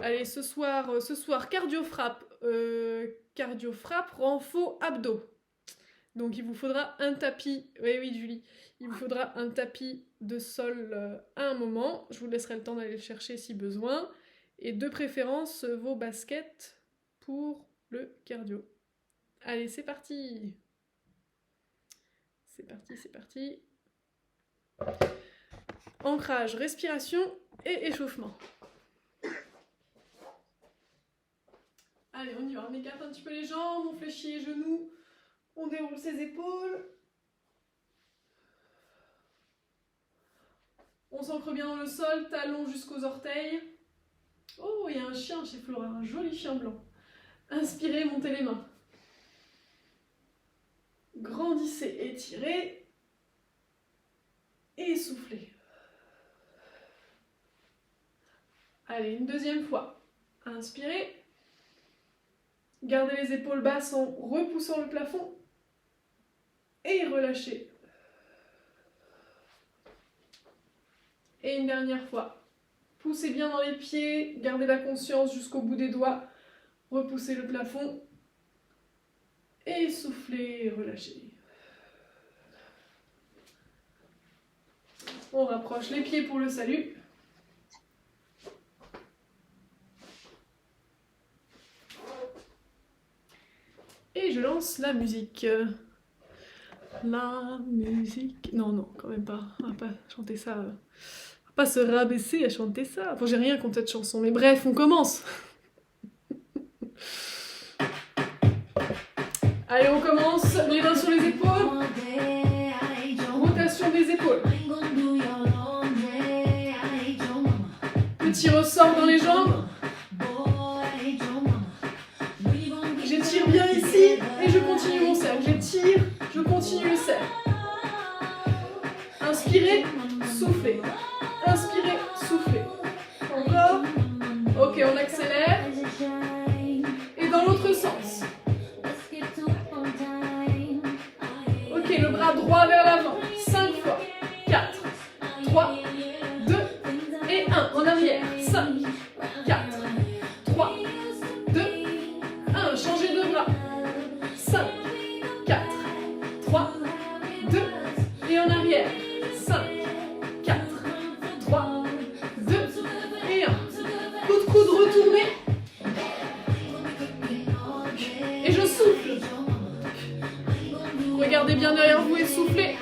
Allez, ce soir cardio frappe, renfo abdos. Donc il vous faudra un tapis, oui Julie, il vous faudra un tapis de sol à un moment. Je vous laisserai le temps d'aller le chercher si besoin. Et de préférence vos baskets pour le cardio. Allez, c'est parti. C'est parti, c'est parti. Ancrage, respiration et échauffement. Allez, on y va. On écarte un petit peu les jambes, on fléchit les genoux, on déroule ses épaules. On s'ancre bien dans le sol, talons jusqu'aux orteils. Oh, il y a un chien chez Flora, un joli chien blanc. Inspirez, montez les mains. Grandissez, étirez. Et soufflez. Allez, une deuxième fois. Inspirez. Gardez les épaules basses en repoussant le plafond. Et relâchez. Et une dernière fois. Poussez bien dans les pieds, gardez la conscience jusqu'au bout des doigts. Repoussez le plafond. Et soufflez, relâchez. On rapproche les pieds pour le salut. Et je lance la musique. La musique... Non, quand même pas. On va pas chanter ça. On va pas se rabaisser à chanter ça. Enfin, j'ai rien contre cette chanson, mais bref, on commence. Allez, on commence. Les mains sur les épaules. Rotation des épaules. Petit ressort dans les jambes. J'étire bien ici et je continue mon cercle. J'étire, je continue le cercle. Inspirez, soufflez. Inspirez, soufflez. Encore. Ok, on accélère. Et dans l'autre sens. Ok, le bras droit vers l'avant. 5 fois. 4, 3, 2 et 1. En arrière. 5, 4, 3, 2, 1. Changez de bras. 5, 4, 3, 2 et en arrière. 5, 4, 3, 2 et 1. Coup de coude retourné. Et je souffle. Regardez bien derrière vous et soufflez.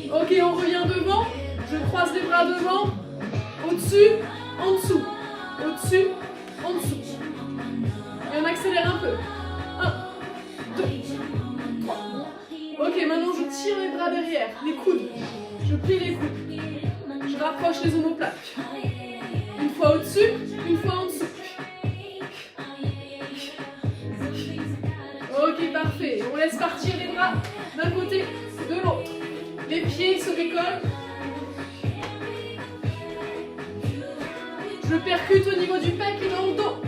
Ok, on revient devant. Je croise les bras devant. Au-dessus, en dessous. Au-dessus, en dessous. Et on accélère un peu. 1, 2, 3. Ok, maintenant je tire les bras derrière, les coudes. Je plie les coudes. Je rapproche les omoplates. Une fois au-dessus, une fois en dessous. Ok, parfait. On laisse partir les bras d'un côté, de l'autre. Les pieds se décollent. Je percute au niveau du pec et dans le dos.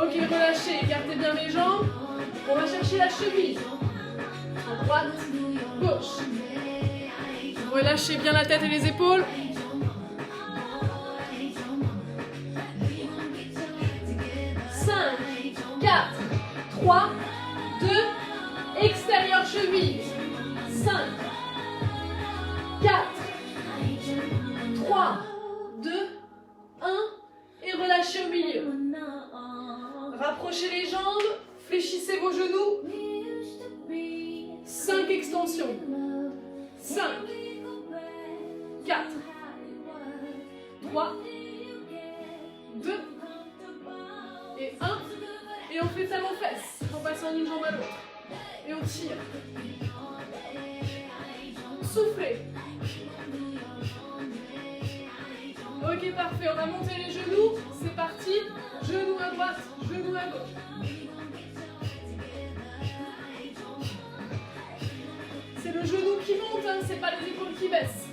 Ok, relâchez, écartez bien les jambes. On va chercher la cheville. À droite, gauche. Relâchez bien la tête et les épaules. Cinq, 4, 3, 2, extérieur cheville. 5, 4, 3, 2, 1 et relâchez au milieu. Rapprochez les jambes, fléchissez vos genoux. 5 extensions. 5, 4, 3, 2 et 1. Et on fait talon-fesse en passant d'une jambe à l'autre. Et on tire. Soufflez. Ok, parfait. On va monter les genoux. C'est parti. Genoux à droite, genoux à gauche. C'est le genou qui monte, hein, c'est pas les épaules qui baissent.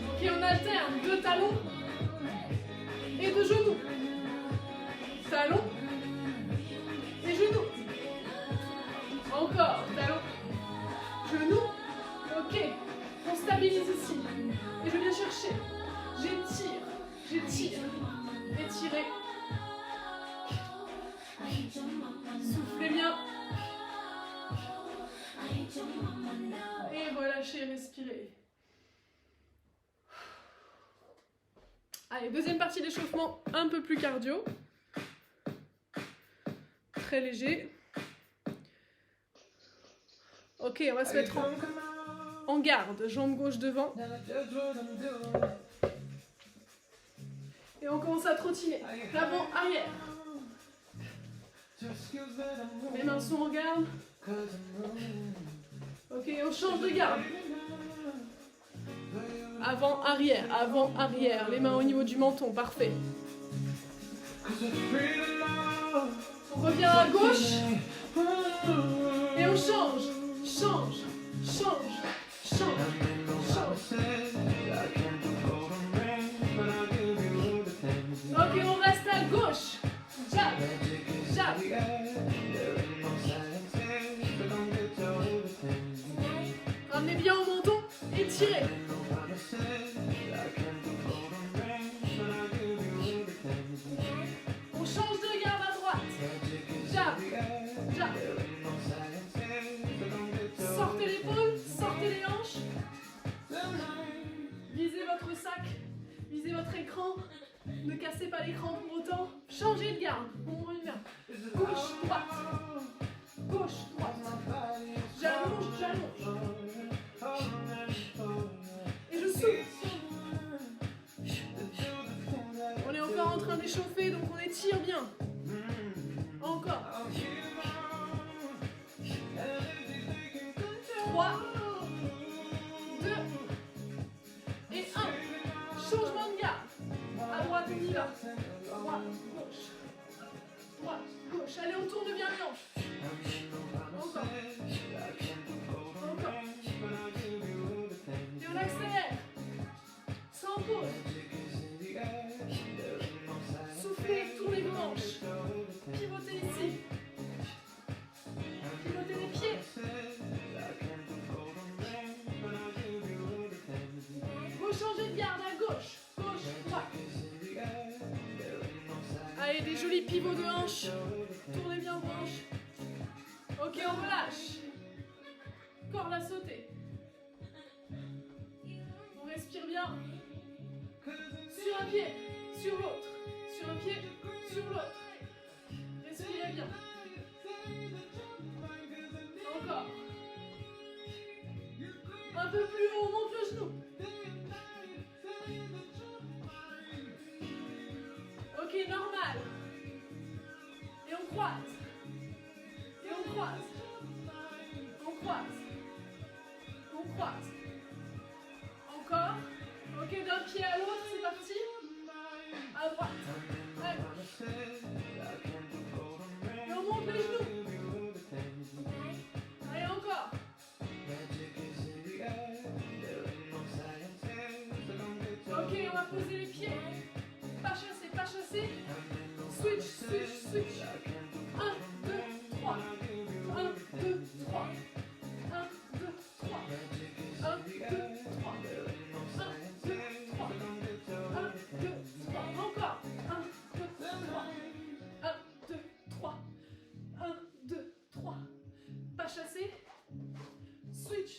Ok, on alterne 2 talons et 2 genoux. Talons et genoux. Soufflez bien. Et relâchez, respirez. Allez, deuxième partie d'échauffement, un peu plus cardio. Très léger. Ok, on va se mettre en garde, jambe gauche devant. Et on commence à trottiner. L'avant, arrière. Les mains sont en garde. Ok, on change de garde. Avant, arrière. Les mains au niveau du menton, parfait. On revient à gauche. Et on change. Change. Ok, on reste à gauche. Jab. Ramenez bien au menton et tirez. On change de garde à droite. Jab. Sortez l'épaule, sortez les hanches. Visez votre sac, visez votre écran. Ne cassez pas l'écran pour autant. Changez de garde. On revient. Gauche, droite. J'allonge. Et je souffle. On est encore en train d'échauffer, donc on étire bien. Encore. 3, 2 et 1. Changement de garde. À droite, on y va. Droite, gauche. Allez, on tourne bien les hanches. Encore. Et on accélère. Sans pause. Soufflez, tournez vos hanches. Pivotez ici. Pivotez les pieds. Vous changez de garde à gauche. Droite. Allez, des jolis pivots de hanches. Tournez bien vos hanches. Ok, on relâche. Corde à sauter. On respire bien. Sur un pied, sur l'autre. Sur un pied, sur l'autre. Respirez bien. Encore. Un peu plus haut, on monte le genou. Ok, normal. Et on croise. Encore. Ok, d'un pied à l'autre, c'est parti. À droite. À gauche. Et on monte les genoux. Allez, encore. Ok, on va poser les pieds. Pas chasser. Switch. 1, 2, 3. 1, 2, 3. 1, 2, 3. 1, 2, 3. 1, 2, 3. Encore. 1, 2, 3. 1, 2, 3. 1, 2, 3. Pas chasser. Switch.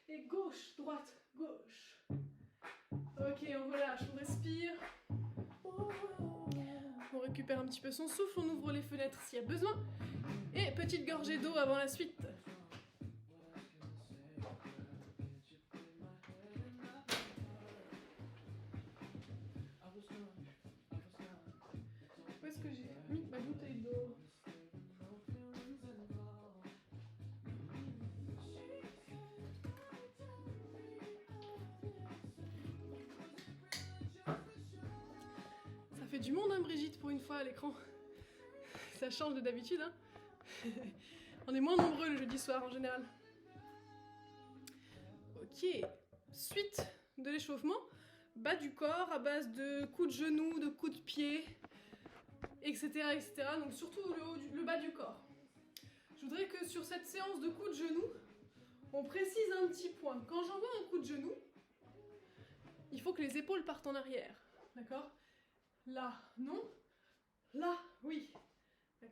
Et gauche, droite, gauche. Ok, on relâche, on respire. On récupère un petit peu son souffle, on ouvre les fenêtres s'il y a besoin. Et petite gorgée d'eau avant la suite. Où est-ce que j'ai mis ma bouteille d'eau ? Ça fait du monde, hein, Brigitte, pour une fois à l'écran. Ça change de d'habitude, hein. On est moins nombreux le jeudi soir en général. Ok, suite de l'échauffement. Bas du corps à base de coups de genoux, de coups de pied, etc. Donc surtout le bas du corps. Je voudrais que sur cette séance de coups de genoux, on précise un petit point. Quand j'envoie un coup de genou, il faut que les épaules partent en arrière. D'accord ? Là, non. Là, oui.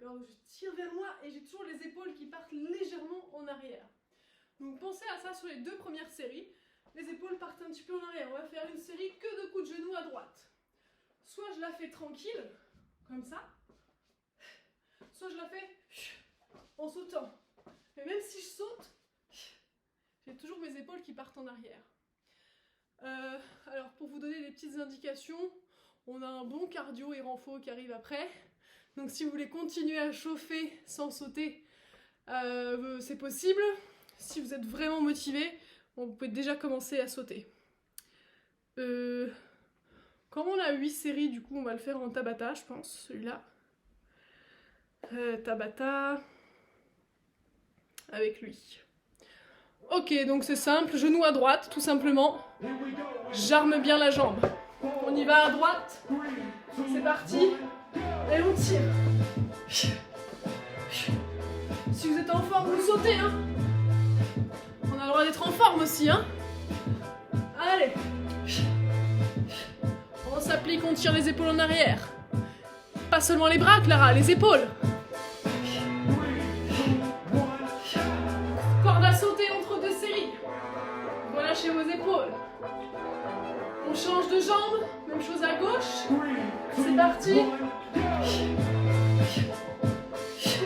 D'accord? Je tire vers moi et j'ai toujours les épaules qui partent légèrement en arrière. Donc pensez à ça sur les 2 premières séries. Les épaules partent un petit peu en arrière. On va faire une série que de coups de genoux à droite. Soit je la fais tranquille, comme ça. Soit je la fais en sautant. Mais même si je saute, j'ai toujours mes épaules qui partent en arrière. Alors pour vous donner des petites indications, on a un bon cardio et renfo qui arrive après. Donc si vous voulez continuer à chauffer sans sauter, c'est possible. Si vous êtes vraiment motivé, vous pouvez déjà commencer à sauter. Comme on a 8 séries, du coup on va le faire en Tabata, je pense, celui-là. Tabata avec lui. Ok, donc c'est simple, genou à droite, tout simplement. J'arme bien la jambe. On y va à droite. C'est parti. Et on tire. Si vous êtes en forme, vous sautez, hein. On a le droit d'être en forme aussi, hein. Allez. On s'applique, on tire les épaules en arrière. Pas seulement les bras, Clara, les épaules. Corde à sauter entre 2 séries. Relâchez vos épaules. On change de jambe, même chose à gauche. C'est parti.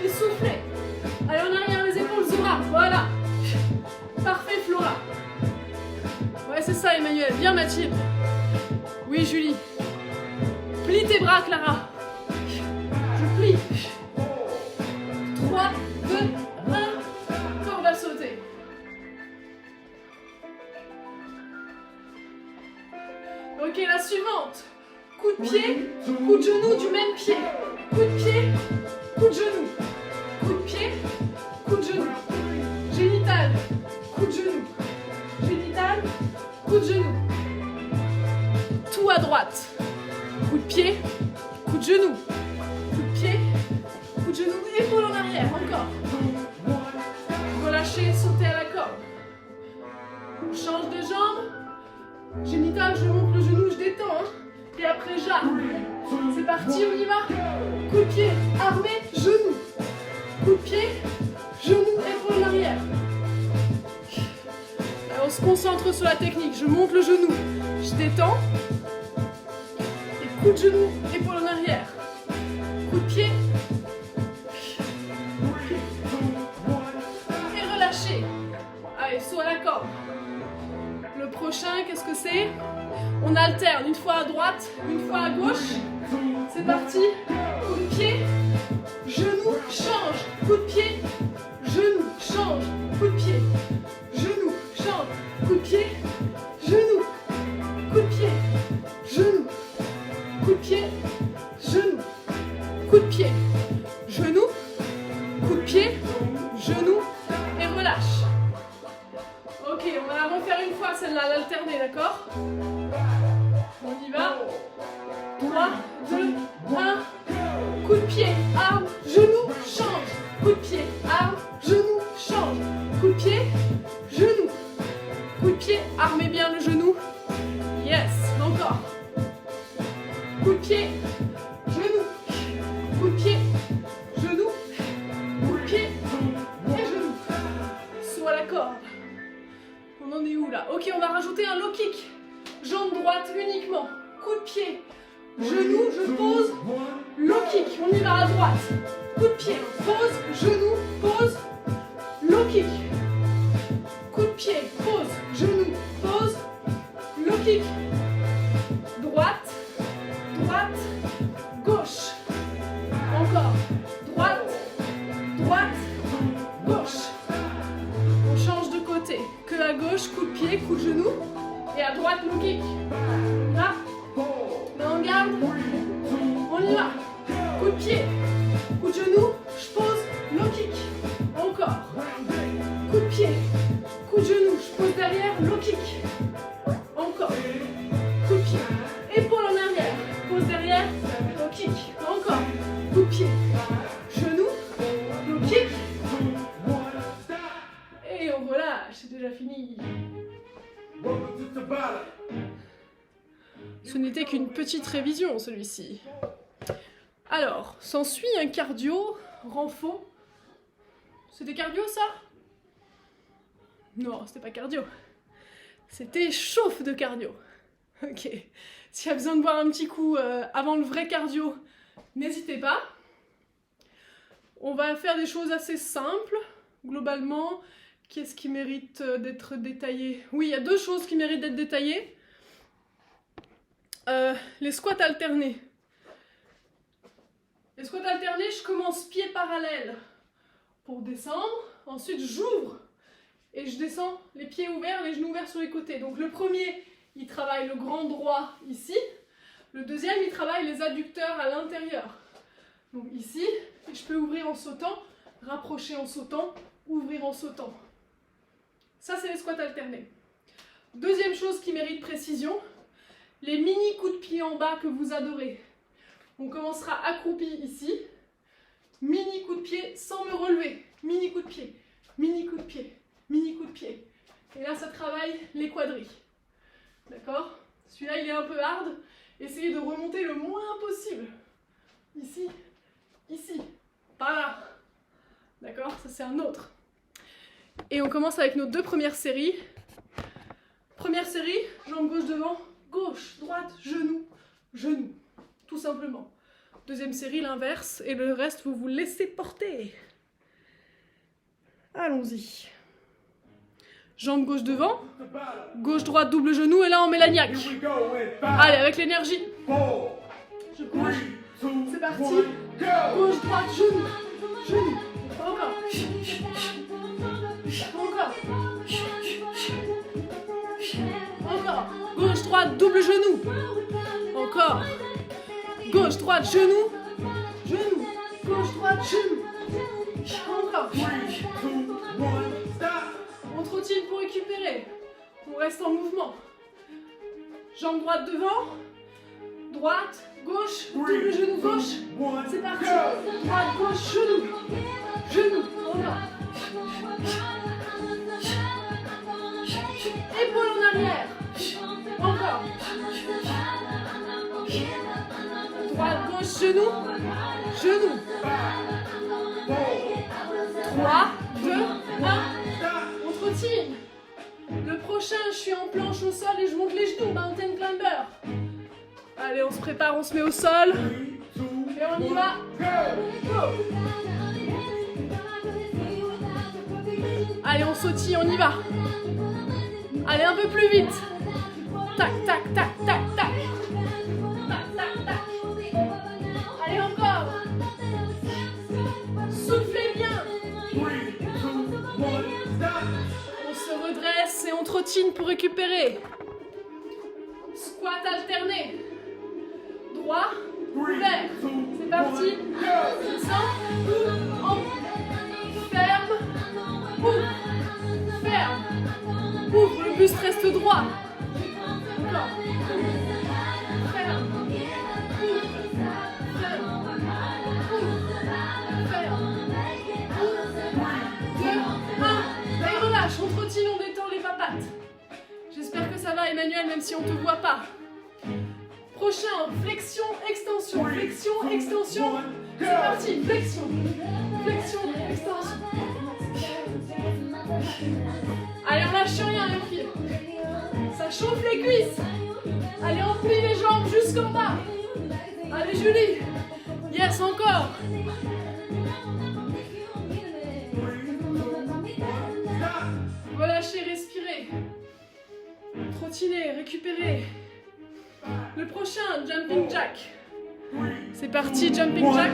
Et soufflez. Allez en arrière les épaules, Zora. Voilà. Parfait Flora. Ouais c'est ça Emmanuel. Bien Mathilde. Oui Julie. Plie tes bras Clara. Je plie. 3, 2, 1. Corde à sauter. Ok, la suivante. Coup de pied, coup de genou du même pied. Coup de pied, coup de genou. Coup de pied, coup de genou. Génital, coup de genou. Génital, coup de genou. Tout à droite. Coup de pied, coup de genou. Coup de pied, coup de genou. Épaule en arrière, encore. Relâchez, sautez à la corde. On change de jambe. Génital, je monte le genou, je détends. Hein. Et après, j'arme. C'est parti, on y va. Coup de pied, armé, genou. Coup de pied, genou, épaule en arrière. Alors, on se concentre sur la technique. Je monte le genou, je détends. Et coup de genou, épaule en arrière. Coup de pied. Et relâchez. Allez, saut à la corde. Le prochain, qu'est-ce que c'est? On alterne, une fois à droite, une fois à gauche. C'est parti. Coup de pied, genou, change. Coup de pied, genou, change. Coup de pied, genou, change. Coup de pied, genou. Coup de pied, genou. Coup de pied, genou. Coup de pied, genou. Coup de pied, genou. Et relâche. Ok, on va la refaire une fois celle-là, l'alterner, d'accord? On y va. 3, 2, 1. Coup de pied, arme, genou, change. Coup de pied, arme, genou, change. Coup de pied, genou. Coup de pied, armez bien le genou. Yes, encore. Coup de pied, genou. Coup de pied, genou. Coup de pied et genou. Saut à la corde. On en est où là? Ok, on va rajouter un low kick. Jambe droite uniquement. Coup de pied. Genou, je pose. Low kick. On y va à droite. Coup de pied. Pose. Genou. Pose. Low kick. Coup de pied. Pose. Genou. Pose. Low kick. Droite. Droite. Gauche. Encore. Droite. Droite. Gauche. On change de côté. Que à gauche, coup de pied, coup de genou. Et à droite, low kick. Là. Mais on garde. On y va. Coup de pied. Coup de genou. Je pose. Low kick. Encore. Coup de pied. Coup de genou. Je pose derrière. Low kick. Encore. Coup de pied. Épaule en arrière. Pose derrière. Low kick. Encore. Coup de pied. Genou. Low kick. Et on relâche. C'est déjà fini. Ce n'était qu'une petite révision, celui-ci. Alors, s'ensuit un cardio renfo. C'était cardio ça? Non, c'était pas cardio. C'était chauffe de cardio. Ok. S'il y a besoin de boire un petit coup avant le vrai cardio, n'hésitez pas. On va faire des choses assez simples, globalement. Qu'est-ce qui mérite d'être détaillé? Oui, il y a 2 choses qui méritent d'être détaillées. Les squats alternés. Les squats alternés, je commence pied parallèle pour descendre. Ensuite, j'ouvre et je descends les pieds ouverts, les genoux ouverts sur les côtés. Donc le premier, il travaille le grand droit ici. Le deuxième, il travaille les adducteurs à l'intérieur. Donc ici, je peux ouvrir en sautant, rapprocher en sautant, ouvrir en sautant. Ça, c'est les squats alternés. Deuxième chose qui mérite précision, les mini coups de pied en bas que vous adorez. On commencera accroupi ici. Mini coup de pied sans me relever. Mini coup de pied, mini coup de pied, mini coup de pied. Et là, ça travaille les quadris. D'accord? Celui-là, il est un peu hard. Essayez de remonter le moins possible. Ici, ici, par là. D'accord? Ça, c'est un autre. Et on commence avec nos 2 premières séries. Première série, jambe gauche devant, gauche, droite, genou, genou. Tout simplement. Deuxième série, l'inverse. Et le reste, vous vous laissez porter. Allons-y. Jambe gauche devant, gauche, droite, double genou. Et là, on met la niaque. Allez, avec l'énergie. Je bouge. C'est parti. Gauche, droite, genou. Genou. Encore. Encore. Encore. Gauche, droite, double genou. Encore. Gauche, droite, genou. Genou. Gauche, droite, genou. Encore. On trottine pour récupérer. On reste en mouvement. Jambe droite devant. Droite, gauche, double genou gauche. C'est parti. Droite, gauche, genou. Genou. Encore. Épaule en arrière. Encore. Droite, gauche, genou. Genou. 3, 2, 1. On trottine. Le prochain, je suis en planche au sol et je monte les genoux. Mountain climber. Allez, on se prépare, on se met au sol. Et on y va. Go. Allez, on sautille, on y va. Allez, un peu plus vite. Tac, tac, tac, tac, tac. Tac, tac, tac. Allez, encore. Soufflez bien. On se redresse et on trottine pour récupérer. Squat alterné. Droit, ouvert. C'est parti. Descends, ouvre, en. Ferme, ouvre. Ferme. Ouvre, le buste reste droit. Encore. Ferme. Ouvre. Ferme. Ouvre. Ferme. 2, 1. Et relâche, on trottine, on détend les papates. J'espère que ça va, Emmanuel, même si on ne te voit pas. Prochain, flexion, extension. Flexion, extension. C'est parti, flexion. Flexion, extension. Allez, on lâche rien, les filles. Ça chauffe les cuisses. Allez, on plie les jambes jusqu'en bas. Allez, Julie. Yes, encore. Relâchez, respirez. Trottinez, récupérez. Le prochain, jumping jack. C'est parti, jumping jack.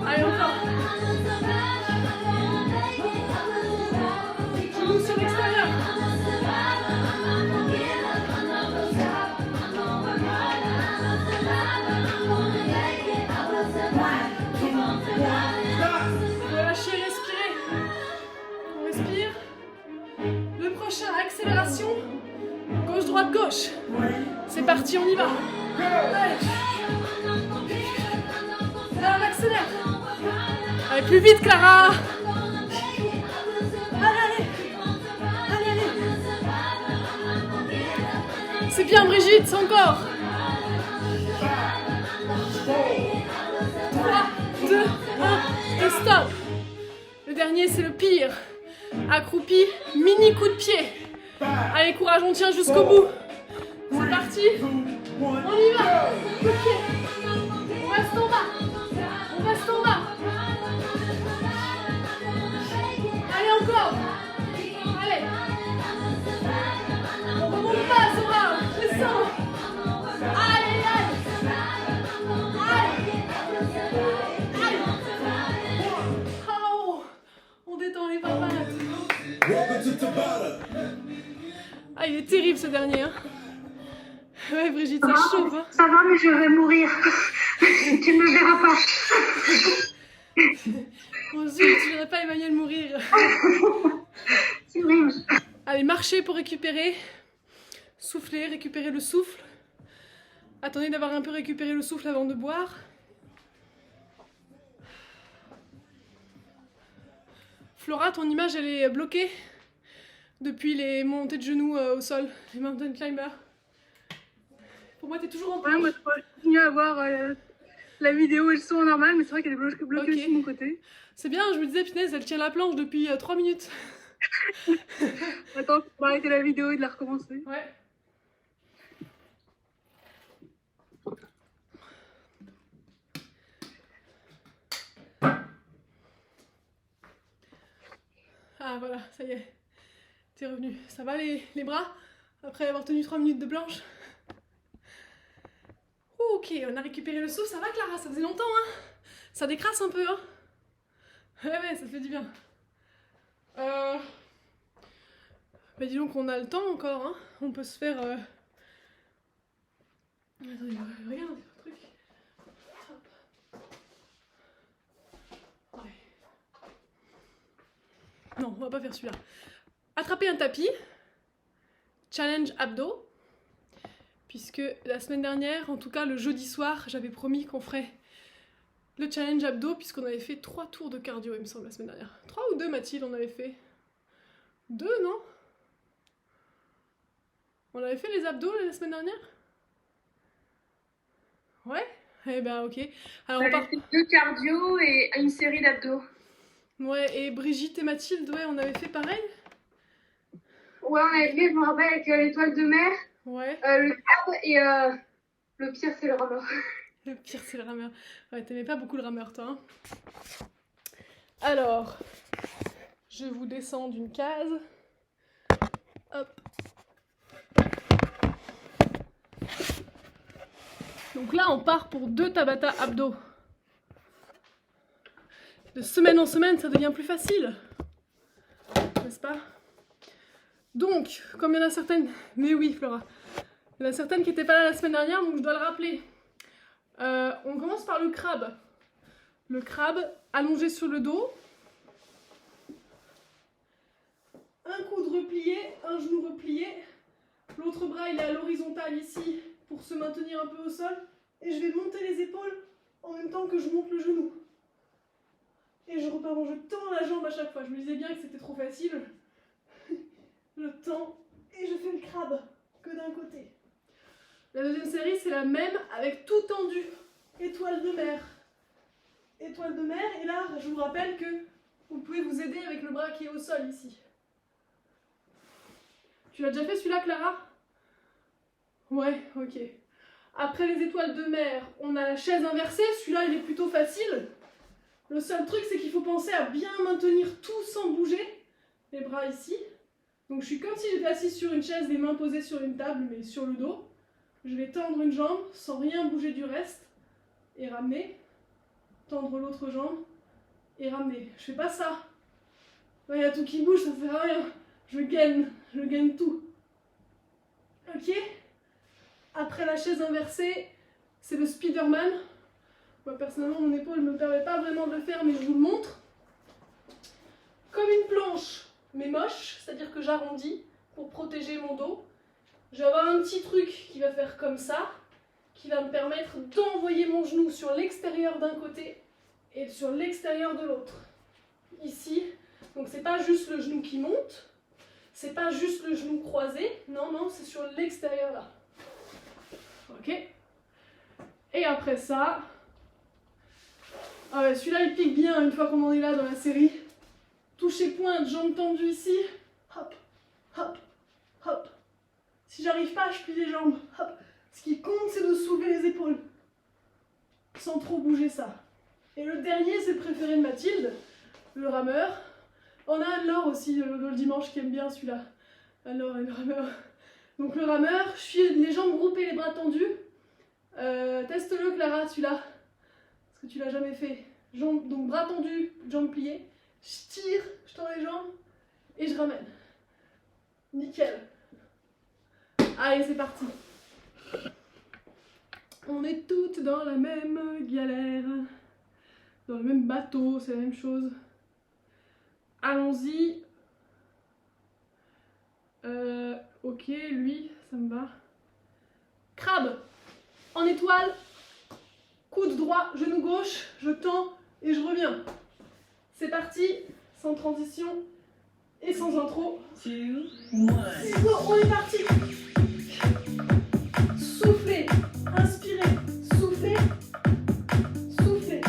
Allez, encore. Genoux sur l'extérieur. Relâchez, respirez. On respire. Le prochain, accélération. Gauche, droite, gauche. C'est parti, on y va. Allez. Là, on accélère. Allez, plus vite, Clara. Allez, allez. Allez, allez. C'est bien, Brigitte, encore. dernier, c'est le pire. Accroupi, mini coup de pied. Allez, courage, on tient jusqu'au bout. C'est parti. On y va. Coup de pied. On reste en bas. On reste en bas. Allez, encore. Allez. On remonte pas, Sora. Descends. Allez, allez. Allez. Oh, on détend les papates. Ah, il est terrible ce dernier. Hein. Ouais, Brigitte, ça chauffe. Hein. Ça va, mais je vais mourir. Tu ne me verras pas. Mon Dieu, tu ne verrais pas Emmanuel mourir. C'est horrible. Allez, marchez pour récupérer. Soufflez, récupérez le souffle. Attendez d'avoir un peu récupéré le souffle avant de boire. Flora, ton image, elle est bloquée depuis les montées de genoux au sol, les mountain climbers. Pour moi, t'es toujours en place. Ouais, moi, je continue à voir la vidéo et le son normal, mais c'est vrai qu'elle est bloquée Okay. aussi de mon côté. C'est bien, je me disais, punaise, elle tient la planche depuis 3 minutes. Attends, on va arrêter la vidéo et de la recommencer. Ouais. Ah voilà, ça y est, t'es revenu. Ça va les bras après avoir tenu 3 minutes de planche? Ok, on a récupéré le souffle, ça va Clara, ça faisait longtemps hein. Ça décrasse un peu hein. Ouais, ça fait du bien. Bah dis donc on a le temps encore hein. On peut se faire... Attendez, regarde un truc. Hop. Ouais. Non, on va pas faire celui-là. Attraper un tapis. Challenge abdos. Puisque la semaine dernière, en tout cas le jeudi soir, j'avais promis qu'on ferait le challenge abdos, puisqu'on avait fait 3 tours de cardio, il me semble, la semaine dernière. 3 ou 2, Mathilde, on avait fait 2, non? On avait fait les abdos la semaine dernière? Ouais? Eh ben, ok. Alors, on a fait 2 cardio et une série d'abdos. Ouais, et Brigitte et Mathilde, ouais, on avait fait pareil? Ouais, on avait fait, je me rappelle, avec l'étoile de mer, Ouais. le crabe et le pire, c'est le rameur. Le pire, c'est le rameur. Ouais, t'aimais pas beaucoup le rameur, toi. Hein. Alors, je vous descends d'une case. Hop. Donc là, on part pour 2 Tabata abdos. De semaine en semaine, ça devient plus facile. N'est-ce pas? Donc, comme il y en a certaines... Mais oui, Flora. Il y en a certaines qui n'étaient pas là la semaine dernière, donc je dois le rappeler. On commence par le crabe. Le crabe allongé sur le dos. Un coude replié, un genou replié. L'autre bras, il est à l'horizontale ici pour se maintenir un peu au sol. Et je vais monter les épaules en même temps que je monte le genou. Et je repars, je tends la jambe à chaque fois. Je me disais bien que c'était trop facile. Je tends et je fais le crabe que d'un côté. La deuxième série, c'est la même avec tout tendu. Étoile de mer. Étoile de mer. Et là, je vous rappelle que vous pouvez vous aider avec le bras qui est au sol ici. Tu l'as déjà fait celui-là, Clara? Ouais, ok. Après les étoiles de mer, on a la chaise inversée. Celui-là, il est plutôt facile. Le seul truc, c'est qu'il faut penser à bien maintenir tout sans bouger. Les bras ici. Donc je suis comme si j'étais assise sur une chaise, les mains posées sur une table, mais sur le dos. Je vais tendre une jambe sans rien bouger du reste. Et ramener. Tendre l'autre jambe. Et ramener. Je fais pas ça. Il y a tout qui bouge, ça sert à rien. Je gagne tout. Ok? Après la chaise inversée, c'est le Spiderman. Moi personnellement, mon épaule ne me permet pas vraiment de le faire, mais je vous le montre. Comme une planche, mais moche, c'est-à-dire que j'arrondis pour protéger mon dos. Je vais avoir un petit truc qui va faire comme ça, qui va me permettre d'envoyer mon genou sur l'extérieur d'un côté et sur l'extérieur de l'autre. Ici. Donc c'est pas juste le genou qui monte, c'est pas juste le genou croisé, non, c'est sur l'extérieur là. Ok? Et après ça, ah ouais, celui-là il pique bien une fois qu'on en est là dans la série. toucher pointe, jambes tendues ici. Hop, hop, hop. Si j'arrive pas, je plie les jambes. Hop. Ce qui compte, c'est de soulever les épaules. Sans trop bouger ça. Et le dernier, c'est le préféré de Mathilde, le rameur. On a Anne-Laure aussi, le dimanche, qui aime bien celui-là. Anne-Laure et le rameur. Donc le rameur, je suis les jambes groupées, les bras tendus. Teste-le, Clara, celui-là. Parce que tu l'as jamais fait. Jambes, donc bras tendus, jambes pliées. Je tire, je tends les jambes et je ramène. Nickel. Allez, c'est parti. On est toutes dans la même galère. Dans le même bateau, c'est la même chose. Allons-y. Ok, lui, ça me va. Crabe. En étoile. Coude droit, genou gauche. Je tends et je reviens. C'est parti. Sans transition et sans intro. 2, 1. Let's go, on est parti. Soufflez, inspirez, soufflez, soufflez.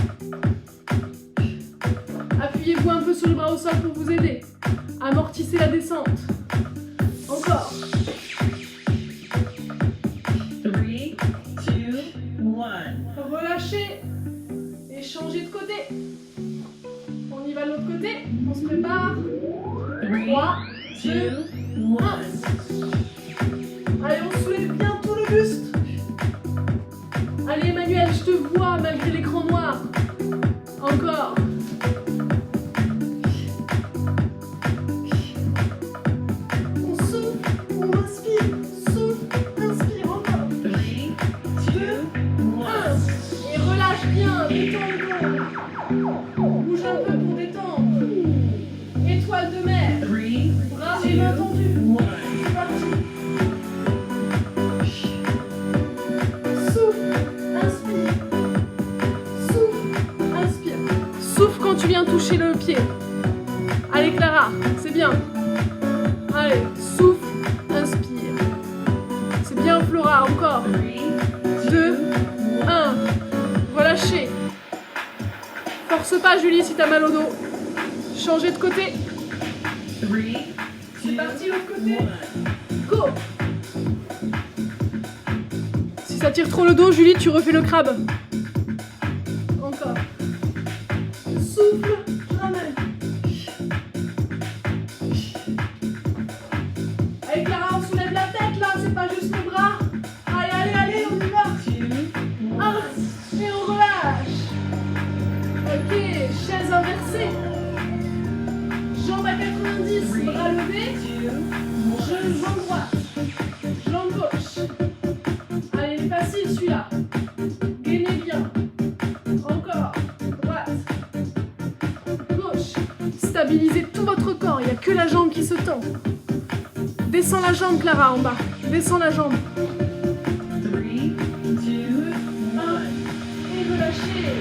Appuyez-vous un peu sur le bras au sol pour vous aider. Amortissez la descente. Encore. 3, 2, 1. Relâchez et changez de côté. On y va de l'autre côté. On se prépare. 3, 2, 1. Allez, on soulève bien tout le buste. Allez, Emmanuel, je te vois malgré l'écran noir. Encore. On souffle, on inspire. Souffle, inspire. Encore. 3, 2, 1. 1. Et relâche bien, détends le dos. Bouge un peu pour détendre. Étoile de mer. 3, Bras et mains tendus. 1. C'est parti. Souffle, inspire. Souffle, inspire. Souffle quand tu viens toucher le pied. Allez Clara, c'est bien. Allez, souffle, inspire. C'est bien Flora, encore. 2, 1. Relâchez. Force pas Julie si t'as mal au dos. Changez de côté. 3, C'est parti l'autre côté. Go. Si ça tire trop le dos, Julie, tu refais le crabe. Encore. Souffle, ramène. Allez Clara, on soulève la tête là, c'est pas juste les bras. Allez, allez, allez, on y va. 2, 1. Et on relâche. Ok, chaise inversée. Jambes à 90, bras levés. Jambe droite. Jambe gauche. Allez, il est facile celui-là. Gainez bien. Encore. Droite. Gauche. Stabilisez tout votre corps, il n'y a que la jambe qui se tend. Descends la jambe, Clara, en bas. Descends la jambe. 3, 2, 1. Et relâchez.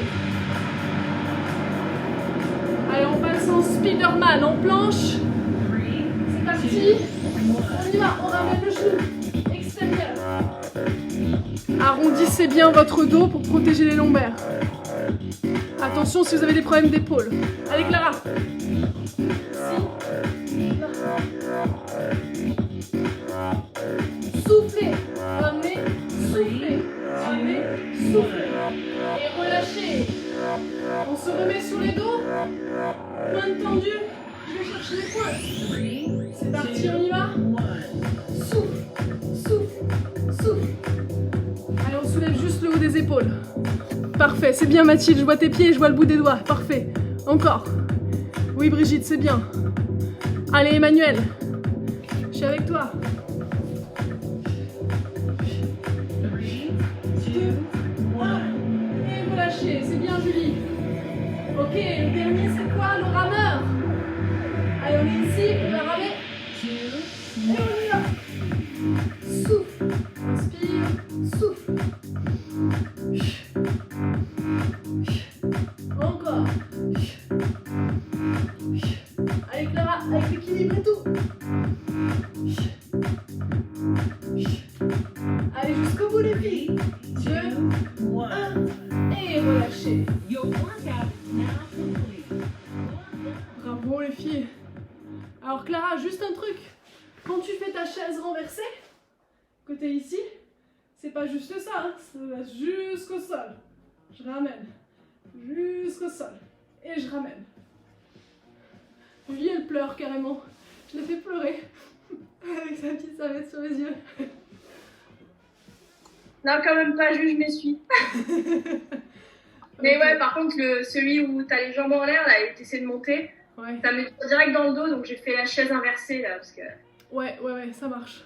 Allez, on passe en Spiderman, en planche. 3, C'est parti. On y va, on ramène le genou extérieur. Arrondissez bien votre dos pour protéger les lombaires. Attention si vous avez des problèmes d'épaule. Allez Clara. Soufflez, ramenez, soufflez, ramenez, soufflez. Et relâchez. On se remet sur les dos. Pointe tendue. Je vais chercher les pointes. C'est parti, on y va. Souffle, souffle, souffle. Allez, on soulève juste le haut des épaules. Parfait, c'est bien Mathilde, je vois tes pieds et je vois le bout des doigts. Parfait. Encore. Oui Brigitte, c'est bien. Allez Emmanuel, je suis avec toi. 2, 1. Et relâchez, c'est bien Julie. Ok, le dernier c'est quoi? Le rameur. Allez, on est ici, on va ramer. Et on y va. Souffle, inspire, souffle. Encore. Allez Clara, avec l'équilibre et tout. Allez jusqu'au bout les filles. 2, 1. Et relâchez. Bravo les filles. Alors Clara, juste un truc. Quand tu fais ta chaise renversée, côté ici, c'est pas juste ça, hein, ça va jusqu'au sol. Je ramène. Jusqu'au sol. Et je ramène. Julie, elle pleure carrément. Je l'ai fait pleurer. Avec sa petite serviette sur les yeux. Non, quand même pas, je m'essuie. Mais ouais, par contre, celui où t'as les jambes en l'air, là, et t'essaies de monter, Ouais. ça me tire direct dans le dos, donc j'ai fait la chaise inversée, là, parce que... Ouais, ça marche.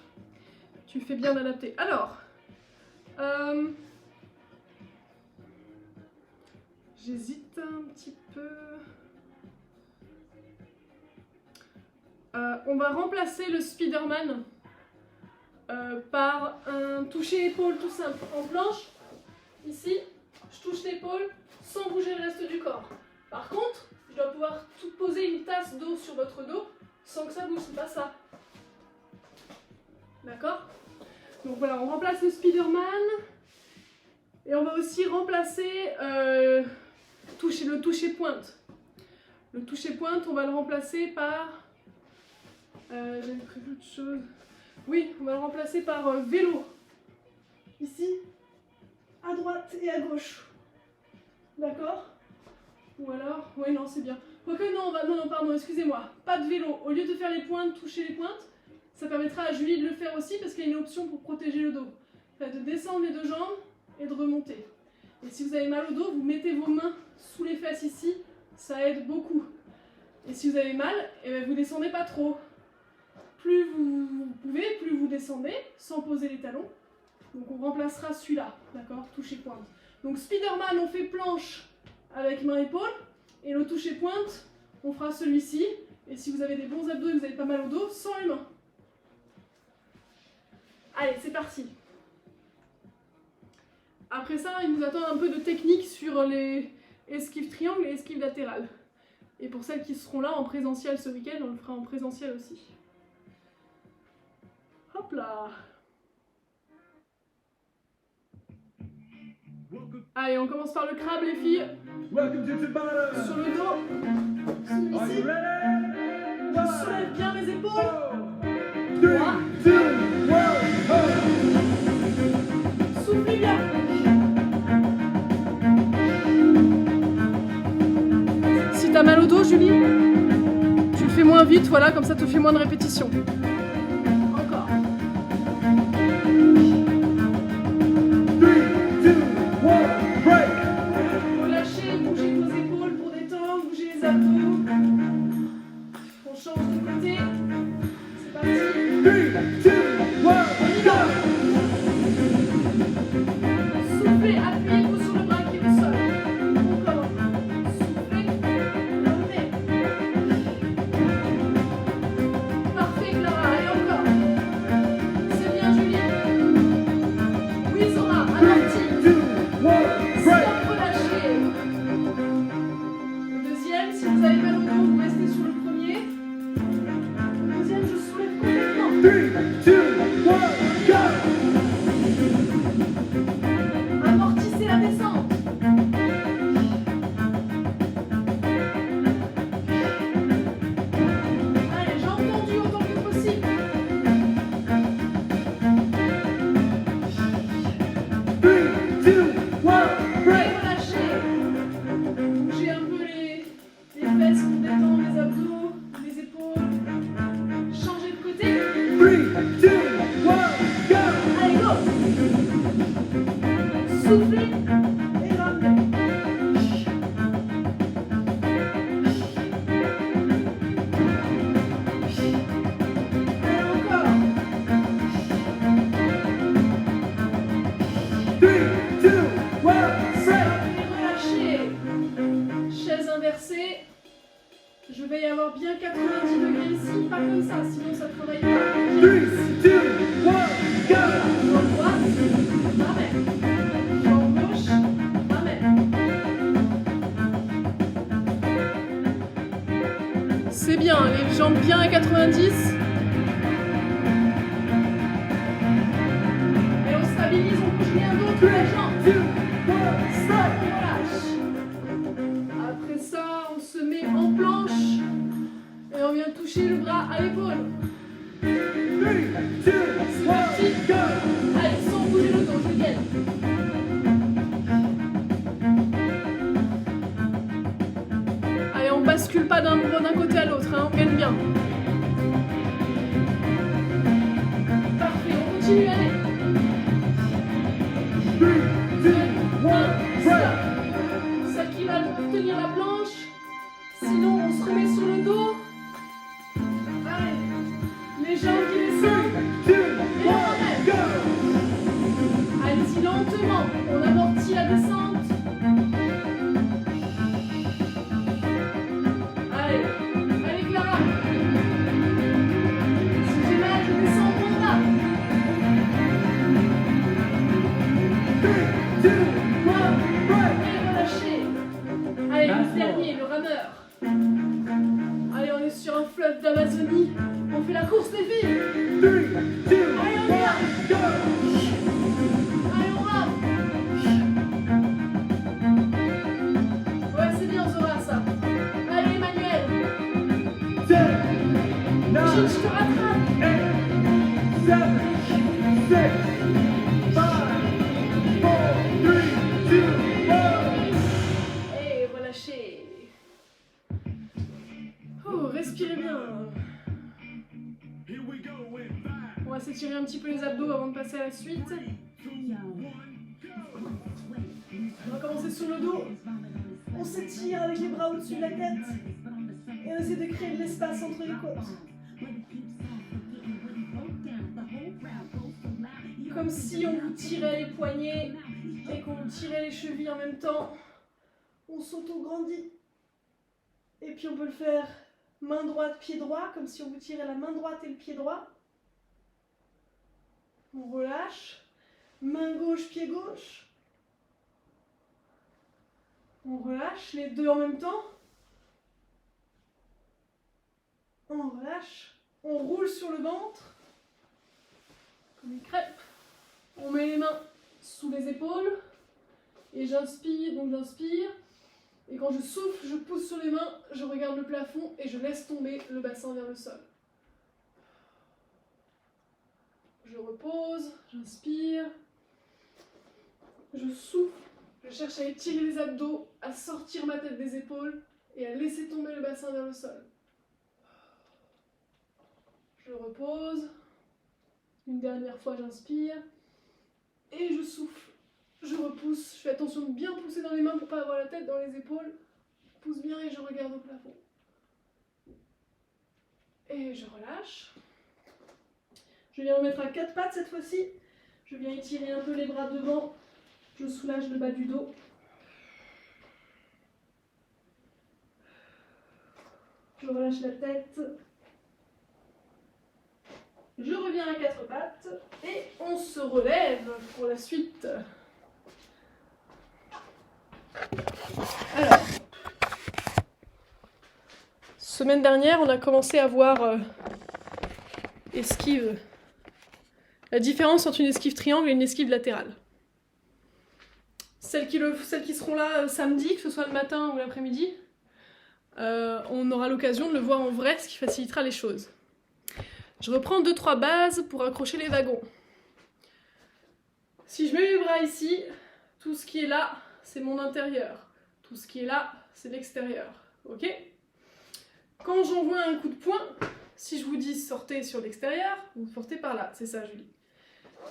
Tu fais bien d'adapter. Alors, j'hésite un petit peu. On va remplacer le Spider-Man par un toucher épaule tout simple. En planche, ici, je touche l'épaule sans bouger le reste du corps. Par contre, je dois pouvoir tout poser une tasse d'eau sur votre dos sans que ça bouge, c'est pas ça. D'accord? Donc voilà, on remplace le Spider-Man et on va aussi remplacer le toucher pointe. Le toucher pointe, on va le remplacer par... J'avais prévu autre chose. Oui, on va le remplacer par vélo. Ici, à droite et à gauche. D'accord? Ou alors... Oui, non, c'est bien. Quoique non, non, pardon, excusez-moi. Pas de vélo. Au lieu de faire les pointes, toucher les pointes, ça permettra à Julie de le faire aussi parce qu'il y a une option pour protéger le dos. De descendre les deux jambes et de remonter. Et si vous avez mal au dos, vous mettez vos mains sous les fesses ici, ça aide beaucoup. Et si vous avez mal, eh bien, vous descendez pas trop. Plus vous pouvez, plus vous descendez sans poser les talons. Donc on remplacera celui-là, d'accord? Toucher pointe. Donc Spider-Man, on fait planche avec main-épaule. Et le toucher pointe, on fera celui-ci. Et si vous avez des bons abdos et que vous avez pas mal au dos, sans les mains. Allez, c'est parti. Après ça, il nous attend un peu de technique sur les esquives triangles et esquives latérales. Et pour celles qui seront là en présentiel ce week-end, on le fera en présentiel aussi. Hop là. Allez, on commence par le crabe, les filles. Sur le dos. Ici. Je soulève bien mes épaules. 3, 2, 1. Soufflez bien. Si t'as mal au dos, Julie, tu le fais moins vite, voilà, comme ça te fait moins de répétitions. Encore. 3, 2, 1, break! Relâchez, bougez vos épaules pour détendre, bougez les abdos. On change de côté. C'est parti. 3, 2, 1, go! Soufflez, appuyez-vous sur le bras qui est au sol. Encore. Soufflez, revenez. Parfait, Clara. Allez, encore. C'est bien, Julie. Oui, Zora, amorti. 2, 1, break! Stop, relâchez. Le deuxième, si vous avez mal au dos, vous restez sur le premier. Le deuxième, je soulève complètement. 3, 2, 1, go! Amortissez la descente. Allez, jambes tendues autant que possible. 3, 2, 1, Et break! relâchez. Bougez un peu les fesses pour détendre les abdos, les épaules. Changez de côté. 3, 2, 1, go! Allez, go. Soufflez et ramenez. Allez, encore. 3, 2, 1, break! Relâchez. Chaise inversée. Je vais y avoir bien 90 degrés ici, pas comme ça, sinon ça ne travaille pas. 3, 2, 1, go! Jambe droite, ramène. Jambe gauche, ramène. C'est bien, les jambes bien à 90. Et on stabilise, on bouge rien d'autre que la jambe. 2, 1, Stop, on relâche. Après ça, on se met en planche et on vient toucher toucher le bras à l'épaule. 3, 2, 1, go! Allez, sans bouger le dos, je gagne. Allez, on bascule pas d'un côté à l'autre, hein, on gagne bien. Parfait, on continue, allez. 3, 2, 1, break! Celle qui va tenir la planche. Sinon, on se remet sur le dos. Allez, les jambes qui descendent. 3, 2, Et on 1, remet. go! Allez-y lentement, on amortit la descente. Allez, allez Clara. Si j'ai mal, je descends en bas. 3, 2, 1, break! Et relâchez. Allez, le dernier, le rameur. Allez, on est sur un fleuve d'Amazonie. On fait la course des filles. 3, 2, 1, go! Allez, on rame. Ouais, c'est bien Zora ça. Allez, Emmanuel. 10, Gilles, 9, je te rattrape. 8, 7, 6, 5, 4, 3, 2, 1. Et relâchez. Oh, respirez bien. On va s'étirer un petit peu les abdos avant de passer à la suite. On va commencer sur le dos. On s'étire avec les bras au-dessus de la tête. Et on essaie de créer de l'espace entre les côtes. Comme si on vous tirait les poignets et qu'on vous tirait les chevilles en même temps. On s'auto-grandit. Et puis on peut le faire main droite, pied droit, comme si on vous tirait la main droite et le pied droit. On relâche. Main gauche, pied gauche. On relâche les deux en même temps. On relâche. On roule sur le ventre. Comme une crêpe. On met les mains sous les épaules. Et j'inspire, donc j'inspire. Et quand je souffle, je pousse sur les mains, je regarde le plafond et je laisse tomber le bassin vers le sol. Je repose, j'inspire. Je souffle, je cherche à étirer les abdos, à sortir ma tête des épaules et à laisser tomber le bassin vers le sol. Je repose. Une dernière fois, j'inspire. Et je souffle. Je repousse. Je fais attention de bien pousser dans les mains pour ne pas avoir la tête dans les épaules. Je pousse bien et je regarde au plafond. Et je relâche. Je viens me mettre à quatre pattes cette fois-ci. Je viens étirer un peu les bras devant. Je soulage le bas du dos. Je relâche la tête. Je reviens à quatre pattes et on se relève pour la suite. Alors, semaine dernière, on a commencé à voir esquive. La différence entre une esquive triangle et une esquive latérale. Celles qui seront là samedi, que ce soit le matin ou l'après-midi, on aura l'occasion de le voir en vrai, ce qui facilitera les choses. Je reprends 2-3 bases pour accrocher les wagons. Si je mets mes bras ici, tout ce qui est là, c'est mon intérieur. Tout ce qui est là, c'est l'extérieur. Ok ? Quand j'envoie un coup de poing, si je vous dis sortez sur l'extérieur, vous sortez par là. C'est ça, Julie.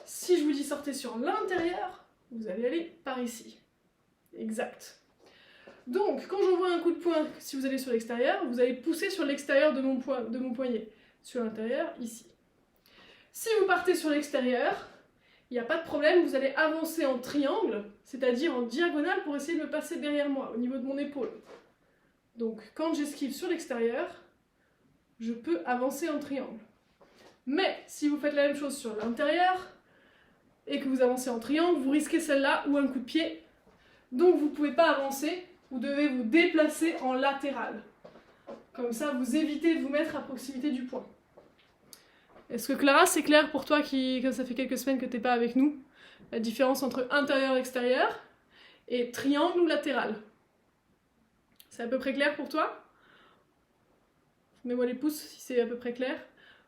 Si je vous dis sortez sur l'intérieur, vous allez aller par ici. Exact. Donc, quand j'envoie un coup de poing, si vous allez sur l'extérieur, vous allez pousser sur l'extérieur de mon poignet. Sur l'intérieur, ici. Si vous partez sur l'extérieur, il n'y a pas de problème, vous allez avancer en triangle, c'est-à-dire en diagonale pour essayer de me passer derrière moi, au niveau de mon épaule. Donc, quand j'esquive sur l'extérieur, je peux avancer en triangle. Mais, si vous faites la même chose sur l'intérieur, et que vous avancez en triangle, vous risquez celle-là ou un coup de pied. Donc, vous ne pouvez pas avancer, vous devez vous déplacer en latéral. Comme ça, vous évitez de vous mettre à proximité du point. Est-ce que Clara, c'est clair pour toi comme ça fait quelques semaines que tu n'es pas avec nous, la différence entre intérieur et extérieur et triangle ou latéral? C'est à peu près clair pour toi? Mets-moi les pouces si c'est à peu près clair.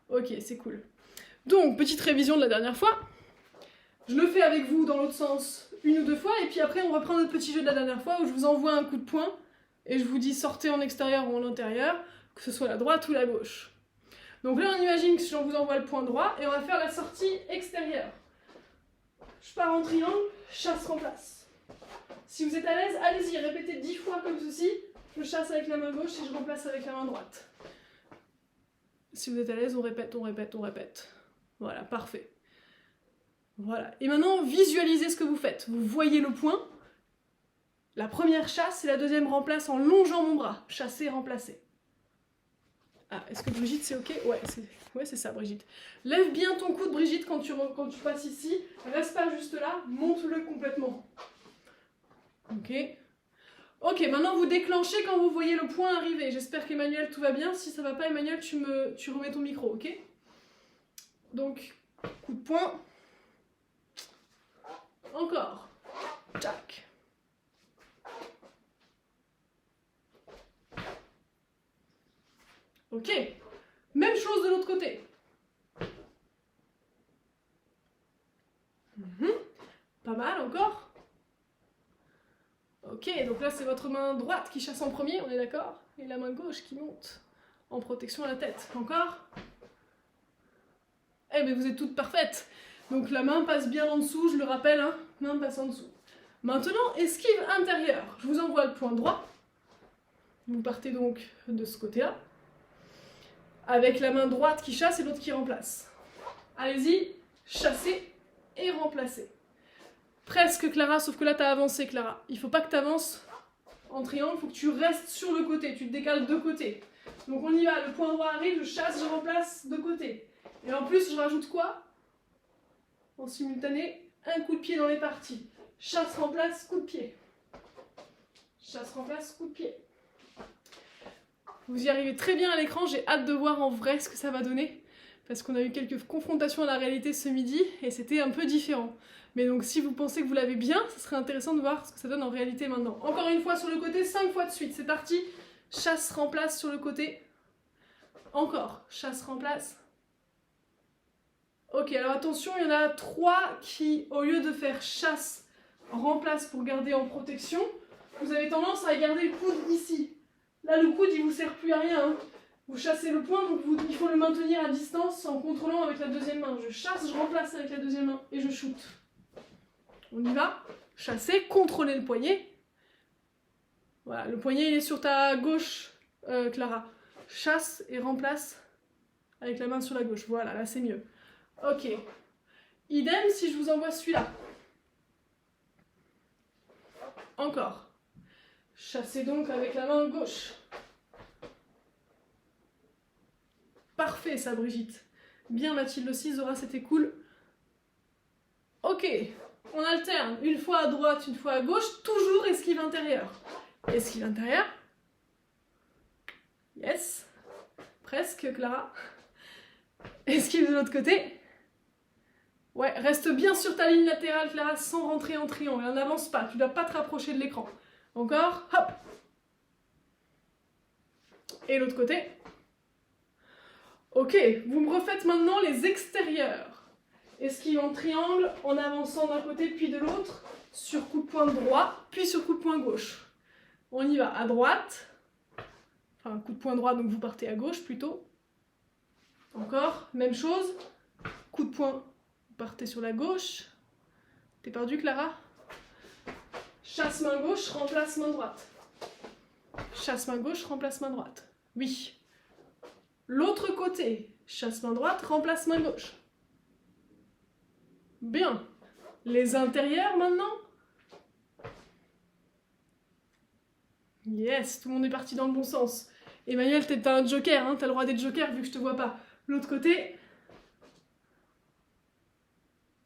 Ok, c'est cool. Donc, petite révision de la dernière fois. Je le fais avec vous dans l'autre sens une ou deux fois, et puis après on reprend notre petit jeu de la dernière fois où je vous envoie un coup de poing, et je vous dis sortez en extérieur ou en intérieur, que ce soit la droite ou la gauche. Donc là on imagine que je vous envoie le point droit, et on va faire la sortie extérieure. Je pars en triangle, chasse remplace. Si vous êtes à l'aise, allez-y, répétez 10 fois comme ceci. Je chasse avec la main gauche et je remplace avec la main droite. Si vous êtes à l'aise, on répète, on répète, on répète. Voilà, parfait. Voilà. Et maintenant, visualisez ce que vous faites. Vous voyez le point. La première chasse et la deuxième remplace en longeant mon bras. Chasser, remplacer. Ah, est-ce que Brigitte, c'est ok? Ouais, c'est ça, Brigitte. Lève bien ton coude, Brigitte, quand tu passes ici. Reste pas juste là, monte-le complètement. Ok. Ok, maintenant vous déclenchez quand vous voyez le point arriver. J'espère qu'Emmanuel, tout va bien. Si ça va pas, Emmanuel, tu remets ton micro, ok? Donc, coup de poing. Encore. Tac. Ok. Même chose de l'autre côté. Pas mal encore. Ok, donc là c'est votre main droite qui chasse en premier, on est d'accord? Et la main gauche qui monte en protection à la tête. Encore? Eh mais vous êtes toutes parfaites. Donc la main passe bien en dessous, je le rappelle, hein, main passe en dessous. Maintenant, esquive intérieure. Je vous envoie le point droit. Vous partez donc de ce côté-là. Avec la main droite qui chasse et l'autre qui remplace. Allez-y, chassez et remplacez. Presque Clara, sauf que là t'as avancé Clara. Il faut pas que tu avances en triangle, il faut que tu restes sur le côté, tu te décales de côté. Donc on y va, le point droit arrive, je chasse, je remplace de côté. Et en plus je rajoute quoi? En simultané, un coup de pied dans les parties. Chasse, remplace, coup de pied. Chasse, remplace, coup de pied. Vous y arrivez très bien à l'écran, j'ai hâte de voir en vrai ce que ça va donner. Parce qu'on a eu quelques confrontations à la réalité ce midi, et c'était un peu différent. Mais donc si vous pensez que vous l'avez bien, ce serait intéressant de voir ce que ça donne en réalité maintenant. Encore une fois sur le côté, 5 fois de suite, c'est parti. Chasse, remplace sur le côté. Encore, chasse, remplace. Ok, alors attention, il y en a 3 qui, au lieu de faire chasse, remplace pour garder en protection, vous avez tendance à garder le coude ici. Là, le coude, il vous sert plus à rien. Hein. Vous chassez le point, donc il faut le maintenir à distance en contrôlant avec la deuxième main. Je chasse, je remplace avec la deuxième main et je shoot. On y va. Chasser, contrôler le poignet. Voilà, le poignet, il est sur ta gauche, Clara. Chasse et remplace avec la main sur la gauche. Voilà, là, c'est mieux. Ok. Idem si je vous envoie celui-là. Encore. Chassez donc avec la main gauche. Parfait ça, Brigitte. Bien Mathilde aussi, Zora, c'était cool. Ok, on alterne. Une fois à droite, une fois à gauche, toujours esquive intérieure. Esquive intérieure. Yes. Presque, Clara. Esquive de l'autre côté. Ouais, reste bien sur ta ligne latérale, Clara, sans rentrer en triangle. N'avance pas, tu ne dois pas te rapprocher de l'écran. Encore, hop. Et l'autre côté. Ok, vous me refaites maintenant les extérieurs. Esquive en triangle, en avançant d'un côté puis de l'autre, sur coup de poing droit, puis sur coup de poing gauche. On y va, à droite. Enfin, coup de poing droit, donc vous partez à gauche plutôt. Encore, même chose. Coup de poing, vous partez sur la gauche. T'es perdu, Clara? Chasse main gauche, remplace main droite. Chasse main gauche, remplace main droite. Oui. L'autre côté, chasse main droite, remplace main gauche. Bien. Les intérieurs maintenant. Yes, tout le monde est parti dans le bon sens. Emmanuel, t'as un joker, hein, t'as le droit d'être joker vu que je te vois pas. L'autre côté.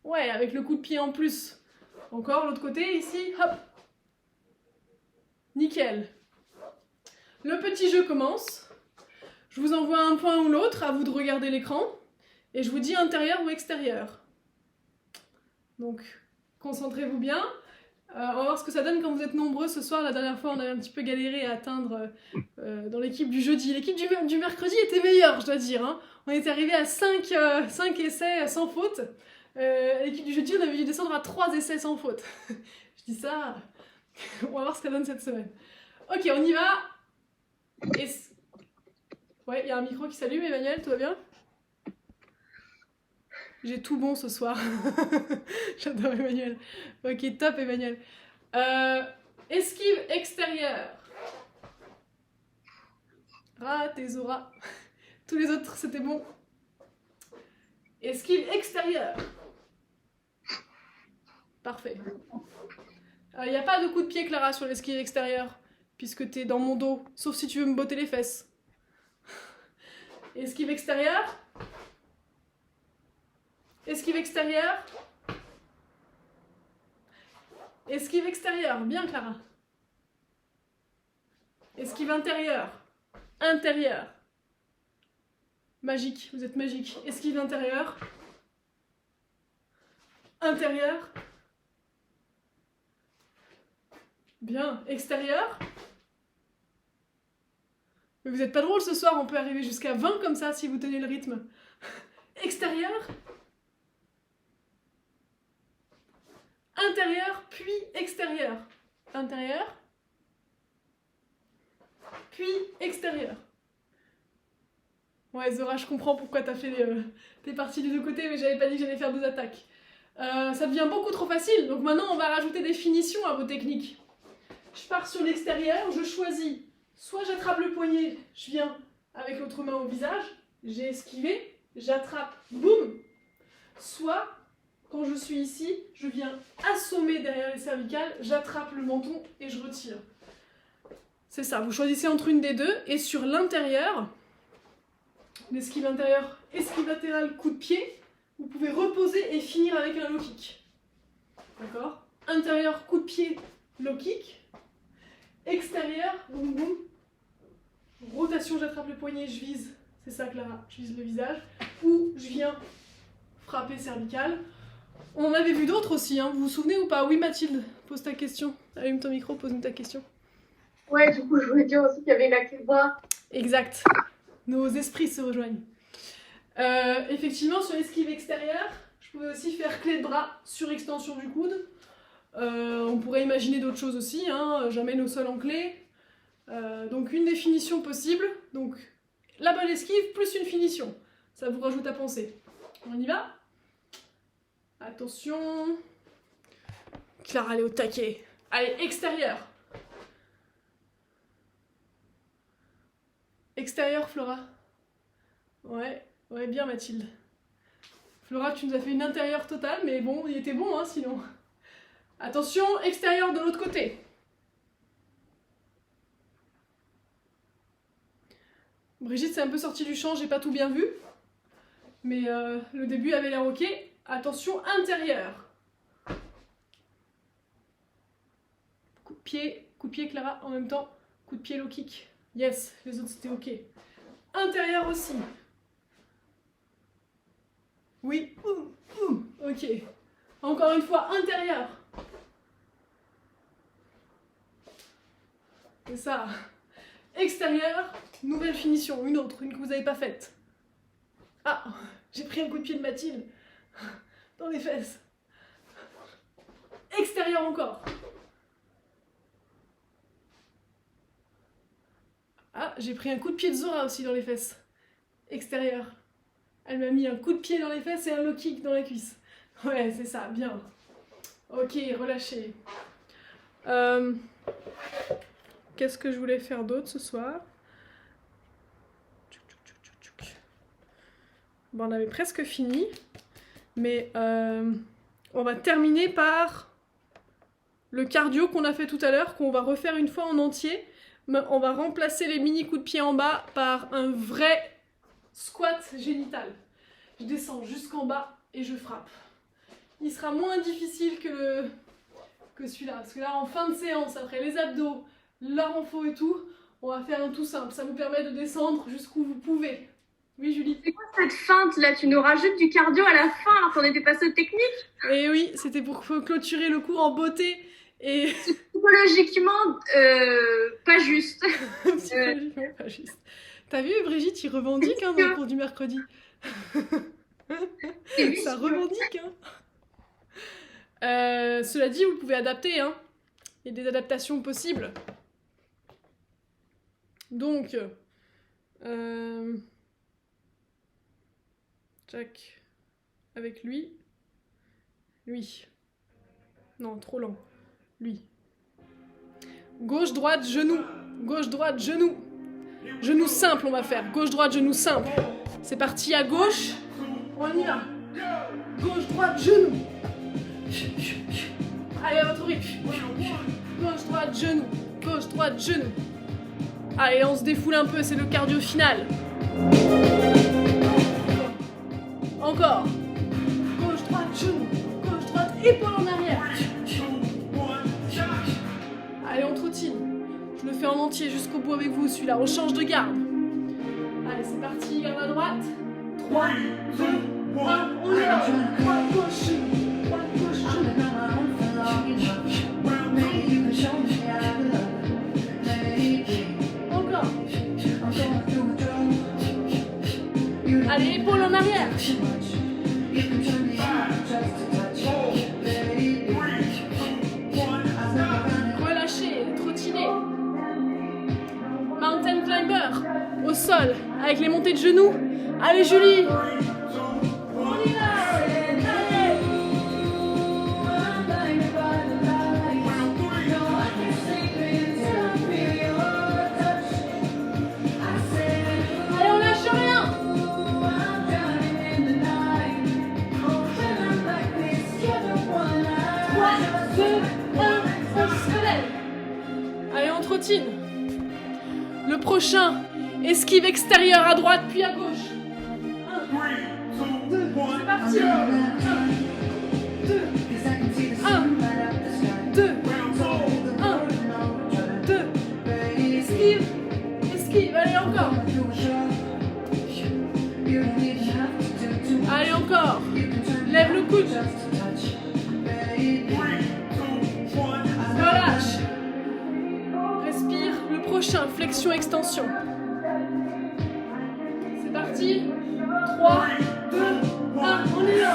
Ouais, avec le coup de pied en plus. Encore l'autre côté, ici, hop. Nickel. Le petit jeu commence. Je vous envoie un point ou l'autre, à vous de regarder l'écran. Et je vous dis intérieur ou extérieur. Donc, concentrez-vous bien. On va voir ce que ça donne quand vous êtes nombreux ce soir. La dernière fois, on avait un petit peu galéré à atteindre dans l'équipe du jeudi. L'équipe du mercredi était meilleure, je dois dire. Hein. On était arrivé à 5 essais sans faute. L'équipe du jeudi, on avait dû descendre à 3 essais sans faute. Je dis ça, on va voir ce que ça donne cette semaine. Ok, on y va. Ouais, il y a un micro qui s'allume, Emmanuel, tout va bien? J'ai tout bon ce soir. J'adore Emmanuel. Ok, top Emmanuel. Esquive extérieure. Raté Zora. Tous les autres, c'était bon. Esquive extérieure. Parfait. Il n'y a pas de coup de pied, Clara, sur l'esquive extérieure, puisque tu es dans mon dos, sauf si tu veux me botter les fesses. Esquive extérieure. Esquive extérieure. Esquive extérieure. Bien, Clara. Esquive intérieure. Intérieure. Magique, vous êtes magique. Esquive intérieure. Intérieure. Bien. Extérieur. Mais vous n'êtes pas drôle ce soir, on peut arriver jusqu'à 20 comme ça si vous tenez le rythme. Extérieur. Intérieur, puis extérieur. Intérieur. Puis extérieur. Ouais, Zora, je comprends pourquoi t'as fait t'es partie des deux côtés, mais j'avais pas dit que j'allais faire 2 attaques. Ça devient beaucoup trop facile, donc maintenant on va rajouter des finitions à vos techniques. Je pars sur l'extérieur, je choisis, soit j'attrape le poignet, je viens avec l'autre main au visage, j'ai esquivé, j'attrape, boum. Soit, quand je suis ici, je viens assommer derrière les cervicales, j'attrape le menton et je retire. C'est ça, vous choisissez entre une des deux, et sur l'intérieur, l'esquive intérieure, esquive latérale, coup de pied, vous pouvez reposer et finir avec un low kick. D'accord? Intérieur, coup de pied, low kick. Extérieur, boum boum. Rotation, j'attrape le poignet, je vise. C'est ça, Clara, je vise le visage. Ou je viens frapper cervical. On en avait vu d'autres aussi, hein. Vous vous souvenez ou pas? Oui, Mathilde, pose ta question. Allume ton micro, pose-nous ta question. Ouais, du coup, je voulais dire aussi qu'il y avait la clé de bras. Exact. Nos esprits se rejoignent. Effectivement, sur l'esquive extérieure, je pouvais aussi faire clé de bras sur extension du coude. On pourrait imaginer d'autres choses aussi, hein. J'amène au sol en clé. Donc une définition possible. Donc la bonne esquive plus une finition. Ça vous rajoute à penser. On y va? Attention. Clara, elle est au taquet. Allez, extérieur. Extérieur, Flora. Ouais, bien Mathilde. Flora, tu nous as fait une intérieure totale, mais bon, il était bon, hein, sinon. Attention, extérieur de l'autre côté. Brigitte s'est un peu sortie du champ, j'ai pas tout bien vu. Mais le début avait l'air ok. Attention, intérieur. Coup de pied Clara, en même temps. Coup de pied low kick. Yes, les autres c'était ok. Intérieur aussi. Oui, ok. Encore une fois, intérieur. C'est ça. Extérieur, nouvelle finition, une autre, une que vous n'avez pas faite. Ah, j'ai pris un coup de pied de Mathilde dans les fesses. Extérieur encore. Ah, j'ai pris un coup de pied de Zora aussi dans les fesses. Extérieur. Elle m'a mis un coup de pied dans les fesses et un low kick dans la cuisse. Ouais, c'est ça, bien. Ok, relâchez. Qu'est-ce que je voulais faire d'autre ce soir? Bon, on avait presque fini. Mais on va terminer par le cardio qu'on a fait tout à l'heure, qu'on va refaire une fois en entier. On va remplacer les mini coups de pied en bas par un vrai squat génital. Je descends jusqu'en bas et je frappe. Il sera moins difficile que celui-là. Parce que là, en fin de séance, après les abdos, la renfo et tout, on va faire un tout simple. Ça vous permet de descendre jusqu'où vous pouvez. Oui, Julie? C'est quoi cette feinte là? Tu nous rajoutes du cardio à la fin alors qu'on était passé aux techniques? Et oui, c'était pour clôturer le cours en beauté. Et psychologiquement pas juste. Psychologiquement pas juste. T'as vu, Brigitte, il revendique hein, dans le cours du mercredi. Ça revendique, hein. Cela dit, vous pouvez adapter, hein. Il y a des adaptations possibles. Donc, Jack avec lui. Lui. Non, trop lent. Lui. Gauche, droite, genou. Gauche, droite, genou. Genou simple, on va faire. Gauche, droite, genou simple. C'est parti à gauche. On y va. Gauche, droite, genou. Allez, à votre rythme. Gauche, droite, genou. Gauche, droite, genou. Allez, on se défoule un peu, c'est le cardio final. Encore. Gauche, droite, genou. Gauche, droite, épaule en arrière. Allez, on trottine. Je le fais en entier jusqu'au bout avec vous, celui-là. On change de garde. Allez, c'est parti, garde à droite. 3, 2, 1, on y va. Droite, gauche, droite, gauche, encore. Allez, épaule en arrière. Relâchez, trottinez. Mountain climber. Au sol, avec les montées de genoux. Allez, Julie. On y va. Allez. Allez, on lâche rien. 3, 2, 1, on se relève. Allez, on trottine. Le prochain, esquive extérieure à droite puis à gauche. 1, 2, c'est parti. 1, 2, 1, 2. Esquive, esquive, allez encore. Allez encore. Lève le coude. Relâche. Respire. Le prochain, flexion, extension. C'est parti. 3, 2, 1, on y va.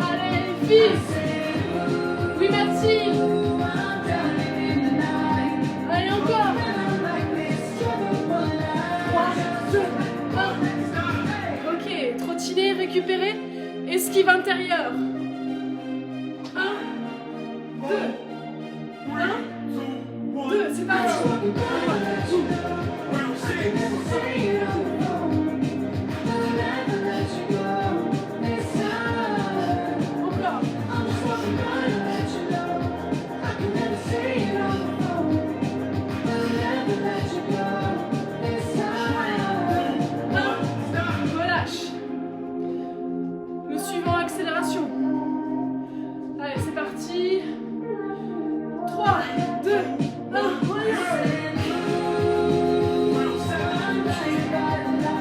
Allez, les filles. Oui, merci. Allez, encore. 3, 2, 1. Ok, trottiner, récupérer. Esquive intérieure. 1, 2, 1, 2, c'est parti. Encore. 1, relâche. Le suivant, accélération. Allez, c'est parti. 3, 2, 1,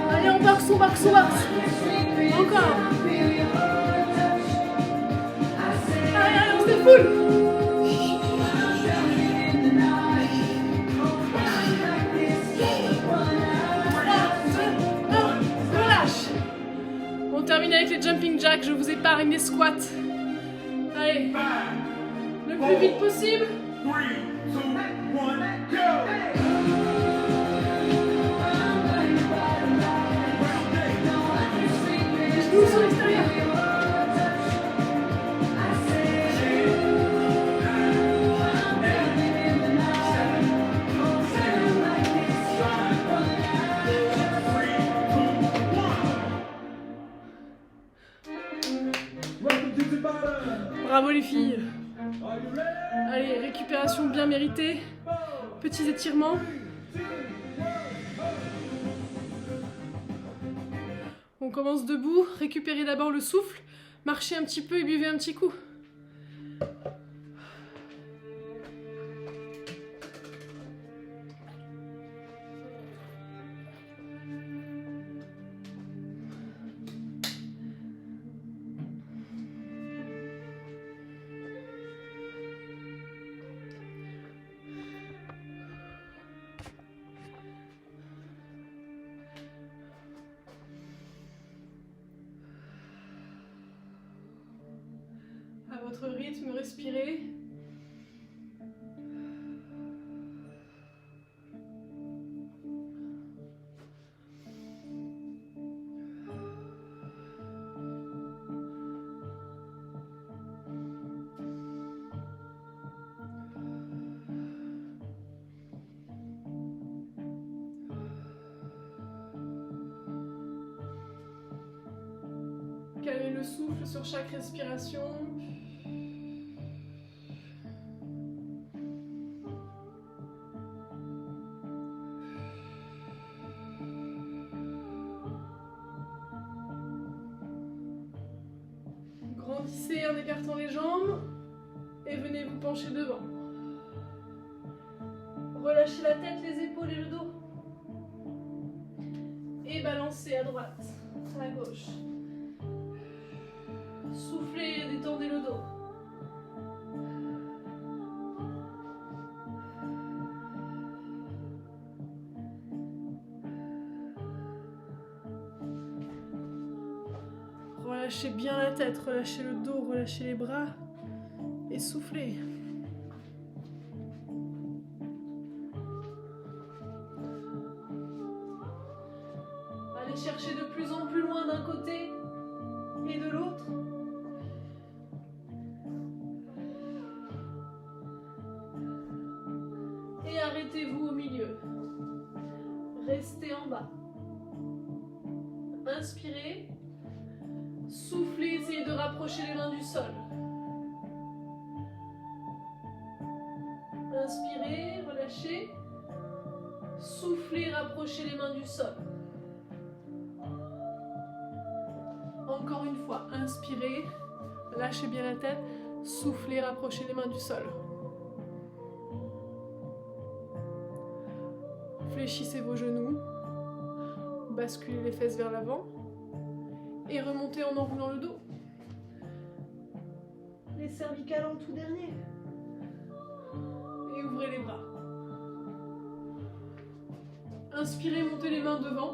allez, on boxe, on boxe, on boxe. Encore. Allez, allez, on se défoule. 3, 2, 1, relâche. On termine avec les jumping jacks, je vous épargne les squats. Allez, le plus vite possible. 3, 2, 1, go! Les genoux sur l'extérieur. Welcome to Tabata. Bravo les filles. Are you ready? Allez, récupération bien méritée. Petits étirements. On commence debout. Récupérez d'abord le souffle. Marchez un petit peu et buvez un petit coup. votre rythme, respirez. Calmez le souffle sur chaque respiration. Grandissez en écartant les jambes et venez vous pencher devant. Relâchez la tête, les épaules et le dos. Et balancez à droite, à gauche. Soufflez et détendez le dos. Relâchez bien la tête, relâchez le dos, relâchez les bras et soufflez. Allez chercher de plus en plus loin d'un côté et de l'autre. Et arrêtez-vous au milieu. Restez en bas. Inspirez. Soufflez, essayez de rapprocher les mains du sol. Inspirez, relâchez. Soufflez, rapprochez les mains du sol. Encore une fois, inspirez, lâchez bien la tête, soufflez, rapprochez les mains du sol. Fléchissez vos genoux, basculez les fesses vers l'avant et remontez en enroulant le dos. Les cervicales en tout dernier. Et ouvrez les bras. Inspirez, montez les mains devant.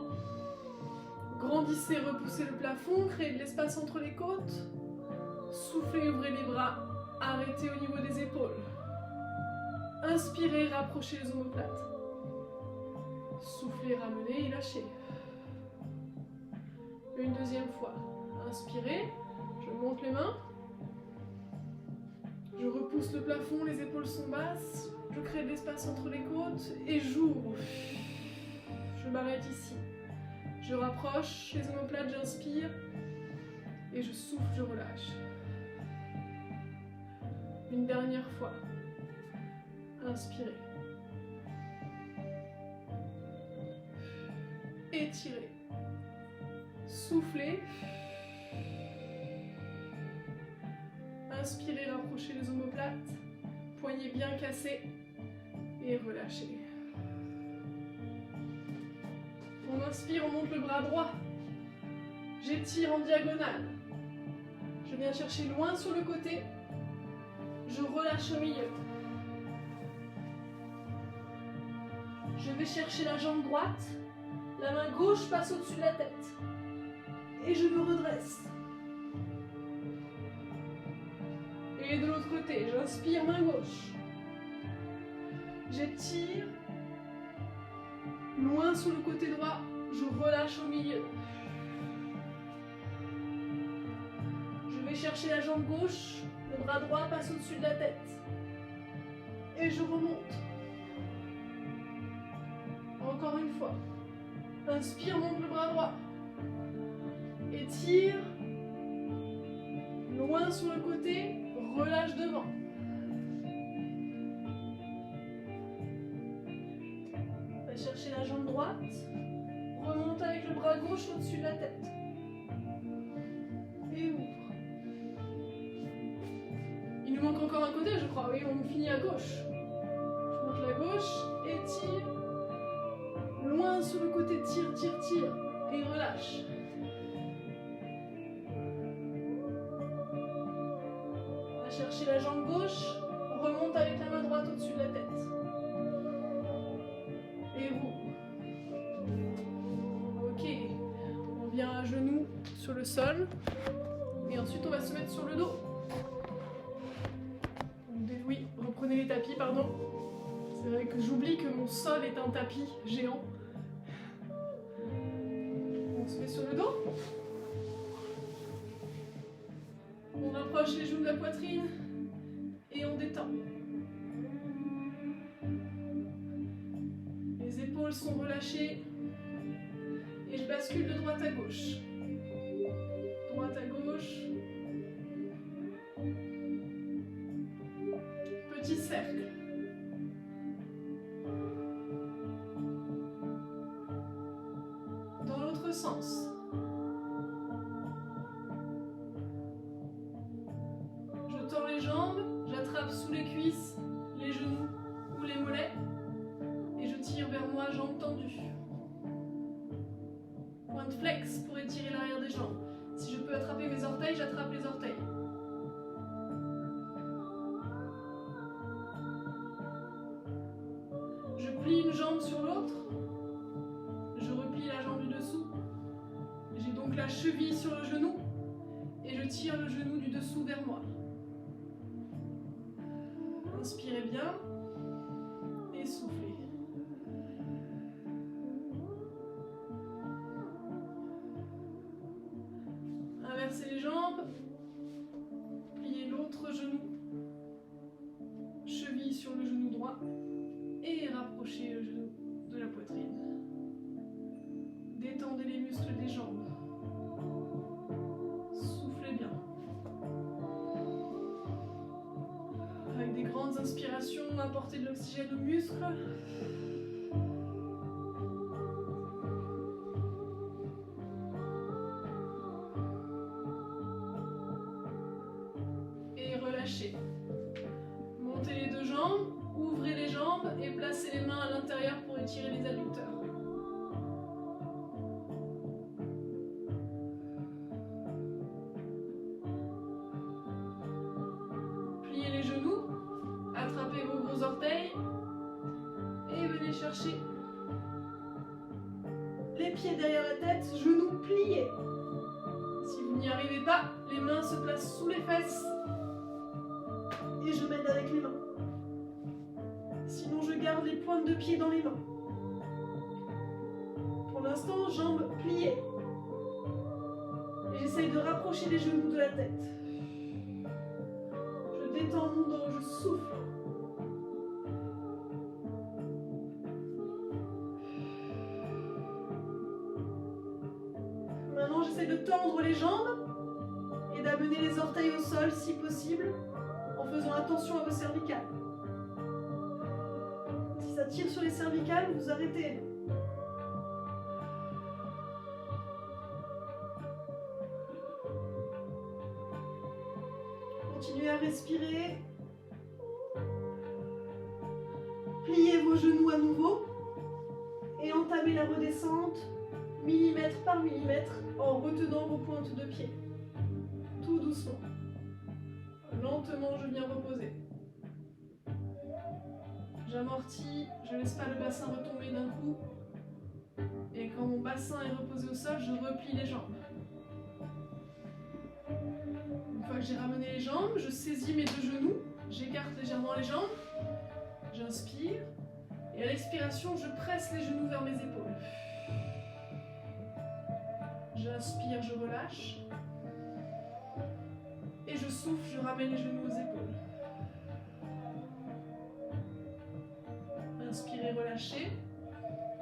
Grandissez, repoussez le plafond, créez de l'espace entre les côtes. Soufflez, ouvrez les bras, arrêtez au niveau des épaules. Inspirez, rapprochez les omoplates. Soufflez, ramenez et lâchez. Une deuxième fois. Inspirez, je monte les mains. Je repousse le plafond, les épaules sont basses. Je crée de l'espace entre les côtes et j'ouvre. Je m'arrête ici. Je rapproche les omoplates, j'inspire et je souffle, je relâche. Une dernière fois. Inspirez. Étirez. Soufflez. Inspirez, rapprochez les omoplates. Poignets bien cassés. Et relâchez. On inspire, on monte le bras droit. J'étire en diagonale. Je viens chercher loin sur le côté. Je relâche au milieu. Je vais chercher la jambe droite. La main gauche passe au-dessus de la tête. Et je me redresse. Et de l'autre côté, j'inspire, main gauche. J'étire. Loin sur le côté droit, je relâche au milieu. Je vais chercher la jambe gauche, le bras droit passe au-dessus de la tête. Et je remonte. Encore une fois. Inspire, monte le bras droit. Étire. Loin sur le côté, relâche devant. Va chercher la jambe droite. Remonte avec le bras gauche au-dessus de la tête. Et ouvre. Il nous manque encore un côté, je crois. Oui, on finit à gauche. Je monte la gauche, étire. Loin sur le côté, tire, tire, tire. Et relâche. Va chercher la jambe gauche. Remonte avec la main droite au-dessus de la tête. Et roule. Ok. On vient à genoux sur le sol. Et ensuite, on va se mettre sur le dos. Oui, reprenez les tapis, pardon. C'est vrai que j'oublie que mon sol est un tapis géant. On se met sur le dos. On rapproche les genoux de la poitrine et on détend. Les épaules sont relâchées et je bascule de droite à gauche. Droite à gauche. Petit cercle. Dans l'autre sens. Je tends les jambes, j'attrape sous les cuisses, les genoux ou les mollets et je tire vers moi, jambes tendues. Point de flex pour étirer l'arrière des jambes. Si je peux attraper mes orteils, j'attrape les orteils. Je plie une jambe sur l'autre. Je replie la jambe du dessous. J'ai donc la cheville sur le genou et je tire le genou du dessous vers moi. Inspirez bien et soufflez. Inversez les jambes, pliez l'autre genou, cheville sur le genou droit et rapprochez le genou de la poitrine. Détendez les muscles des jambes. Soufflez bien. Avec des grandes inspirations, apportez de l'oxygène aux muscles. Et relâchez. Montez les deux jambes, ouvrez les jambes et placez les mains à l'intérieur pour étirer les adducteurs. Pliez les genoux, attrapez vos gros orteils et venez chercher les pieds derrière la tête, genoux pliés. Si vous n'y arrivez pas, les mains se placent sous les fesses et je m'aide avec les mains. Sinon, je garde les pointes de pied dans les mains. Pour l'instant, jambes pliées. Et j'essaye de rapprocher les genoux de la tête. Je détends mon dos, je souffle. Maintenant, j'essaie de tendre les jambes et d'amener les orteils au sol si possible, en faisant attention à vos cervicales. Si ça tire sur les cervicales, vous arrêtez. Continuez à respirer. Pliez vos genoux à nouveau et entamez la redescente millimètre par millimètre en retenant vos pointes de pied. Tout doucement. Lentement, je viens reposer. J'amortis, je ne laisse pas le bassin retomber d'un coup. Et quand mon bassin est reposé au sol, je replie les jambes. Une fois que j'ai ramené les jambes, je saisis mes deux genoux, j'écarte légèrement les jambes, j'inspire, et à l'expiration, je presse les genoux vers mes épaules. J'inspire, je relâche, et je souffle, je ramène les genoux aux épaules. Inspirez, relâchez,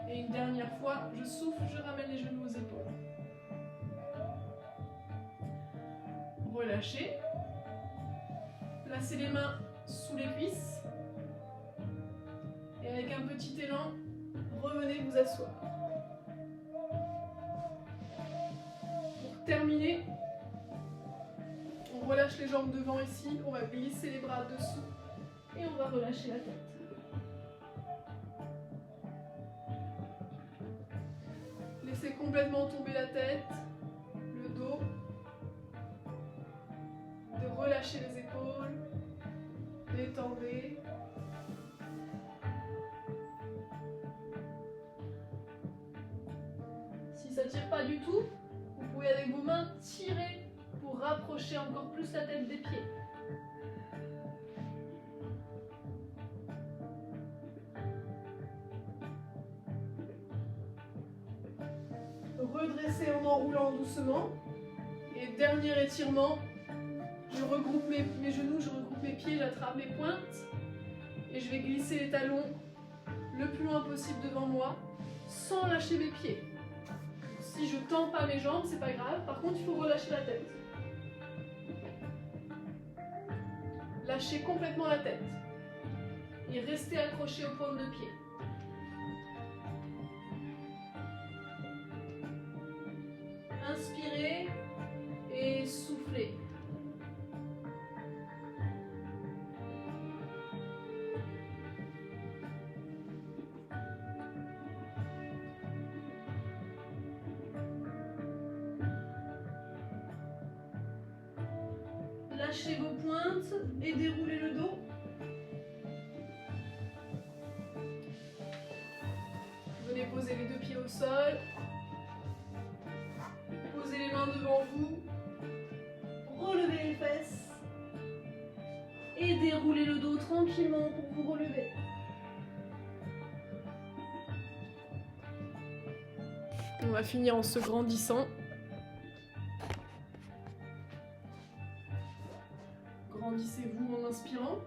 et une dernière fois, je souffle, je ramène les genoux aux épaules. Relâchez. Placez les mains sous les cuisses. Et avec un petit élan, revenez vous asseoir. Pour terminer, on relâche les jambes devant ici, on va glisser les bras dessous et on va relâcher la tête. Laissez complètement tomber la tête, le dos. De relâcher les épaules, détendez. Si ça ne tire pas du tout, vous pouvez avec vos mains tirer pour rapprocher encore plus la tête des pieds. redresser en enroulant doucement. Et dernier étirement, je regroupe mes genoux, je regroupe mes pieds, j'attrape mes pointes. Et je vais glisser les talons le plus loin possible devant moi, sans lâcher mes pieds. Si je tends pas mes jambes, c'est pas grave. Par contre, il faut relâcher la tête. Lâchez complètement la tête. Et restez accroché aux paumes de pied. Inspirez et soufflez. Lâchez vos pointes et déroulez le dos. Venez poser les deux pieds au sol. Posez les mains devant vous. Relevez les fesses. Et déroulez le dos tranquillement pour vous relever. On va finir en se grandissant. Grandissez-vous en inspirant.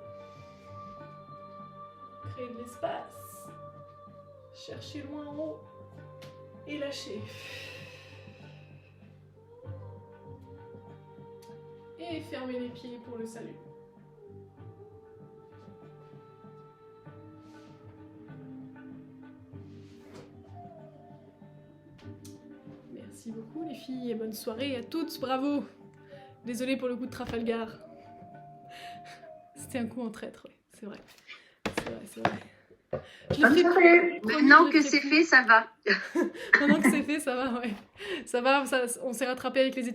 Créez de l'espace. Cherchez loin en haut. Et lâchez. Et fermez les pieds pour le salut. Merci beaucoup les filles et bonne soirée à toutes. Bravo. Désolée pour le coup de Trafalgar. C'était un coup en traître, ouais. C'est vrai. C'est vrai. Maintenant que c'est fait, ça va. Maintenant que c'est fait, ça va, ouais. Ça va, on s'est rattrapé avec les études.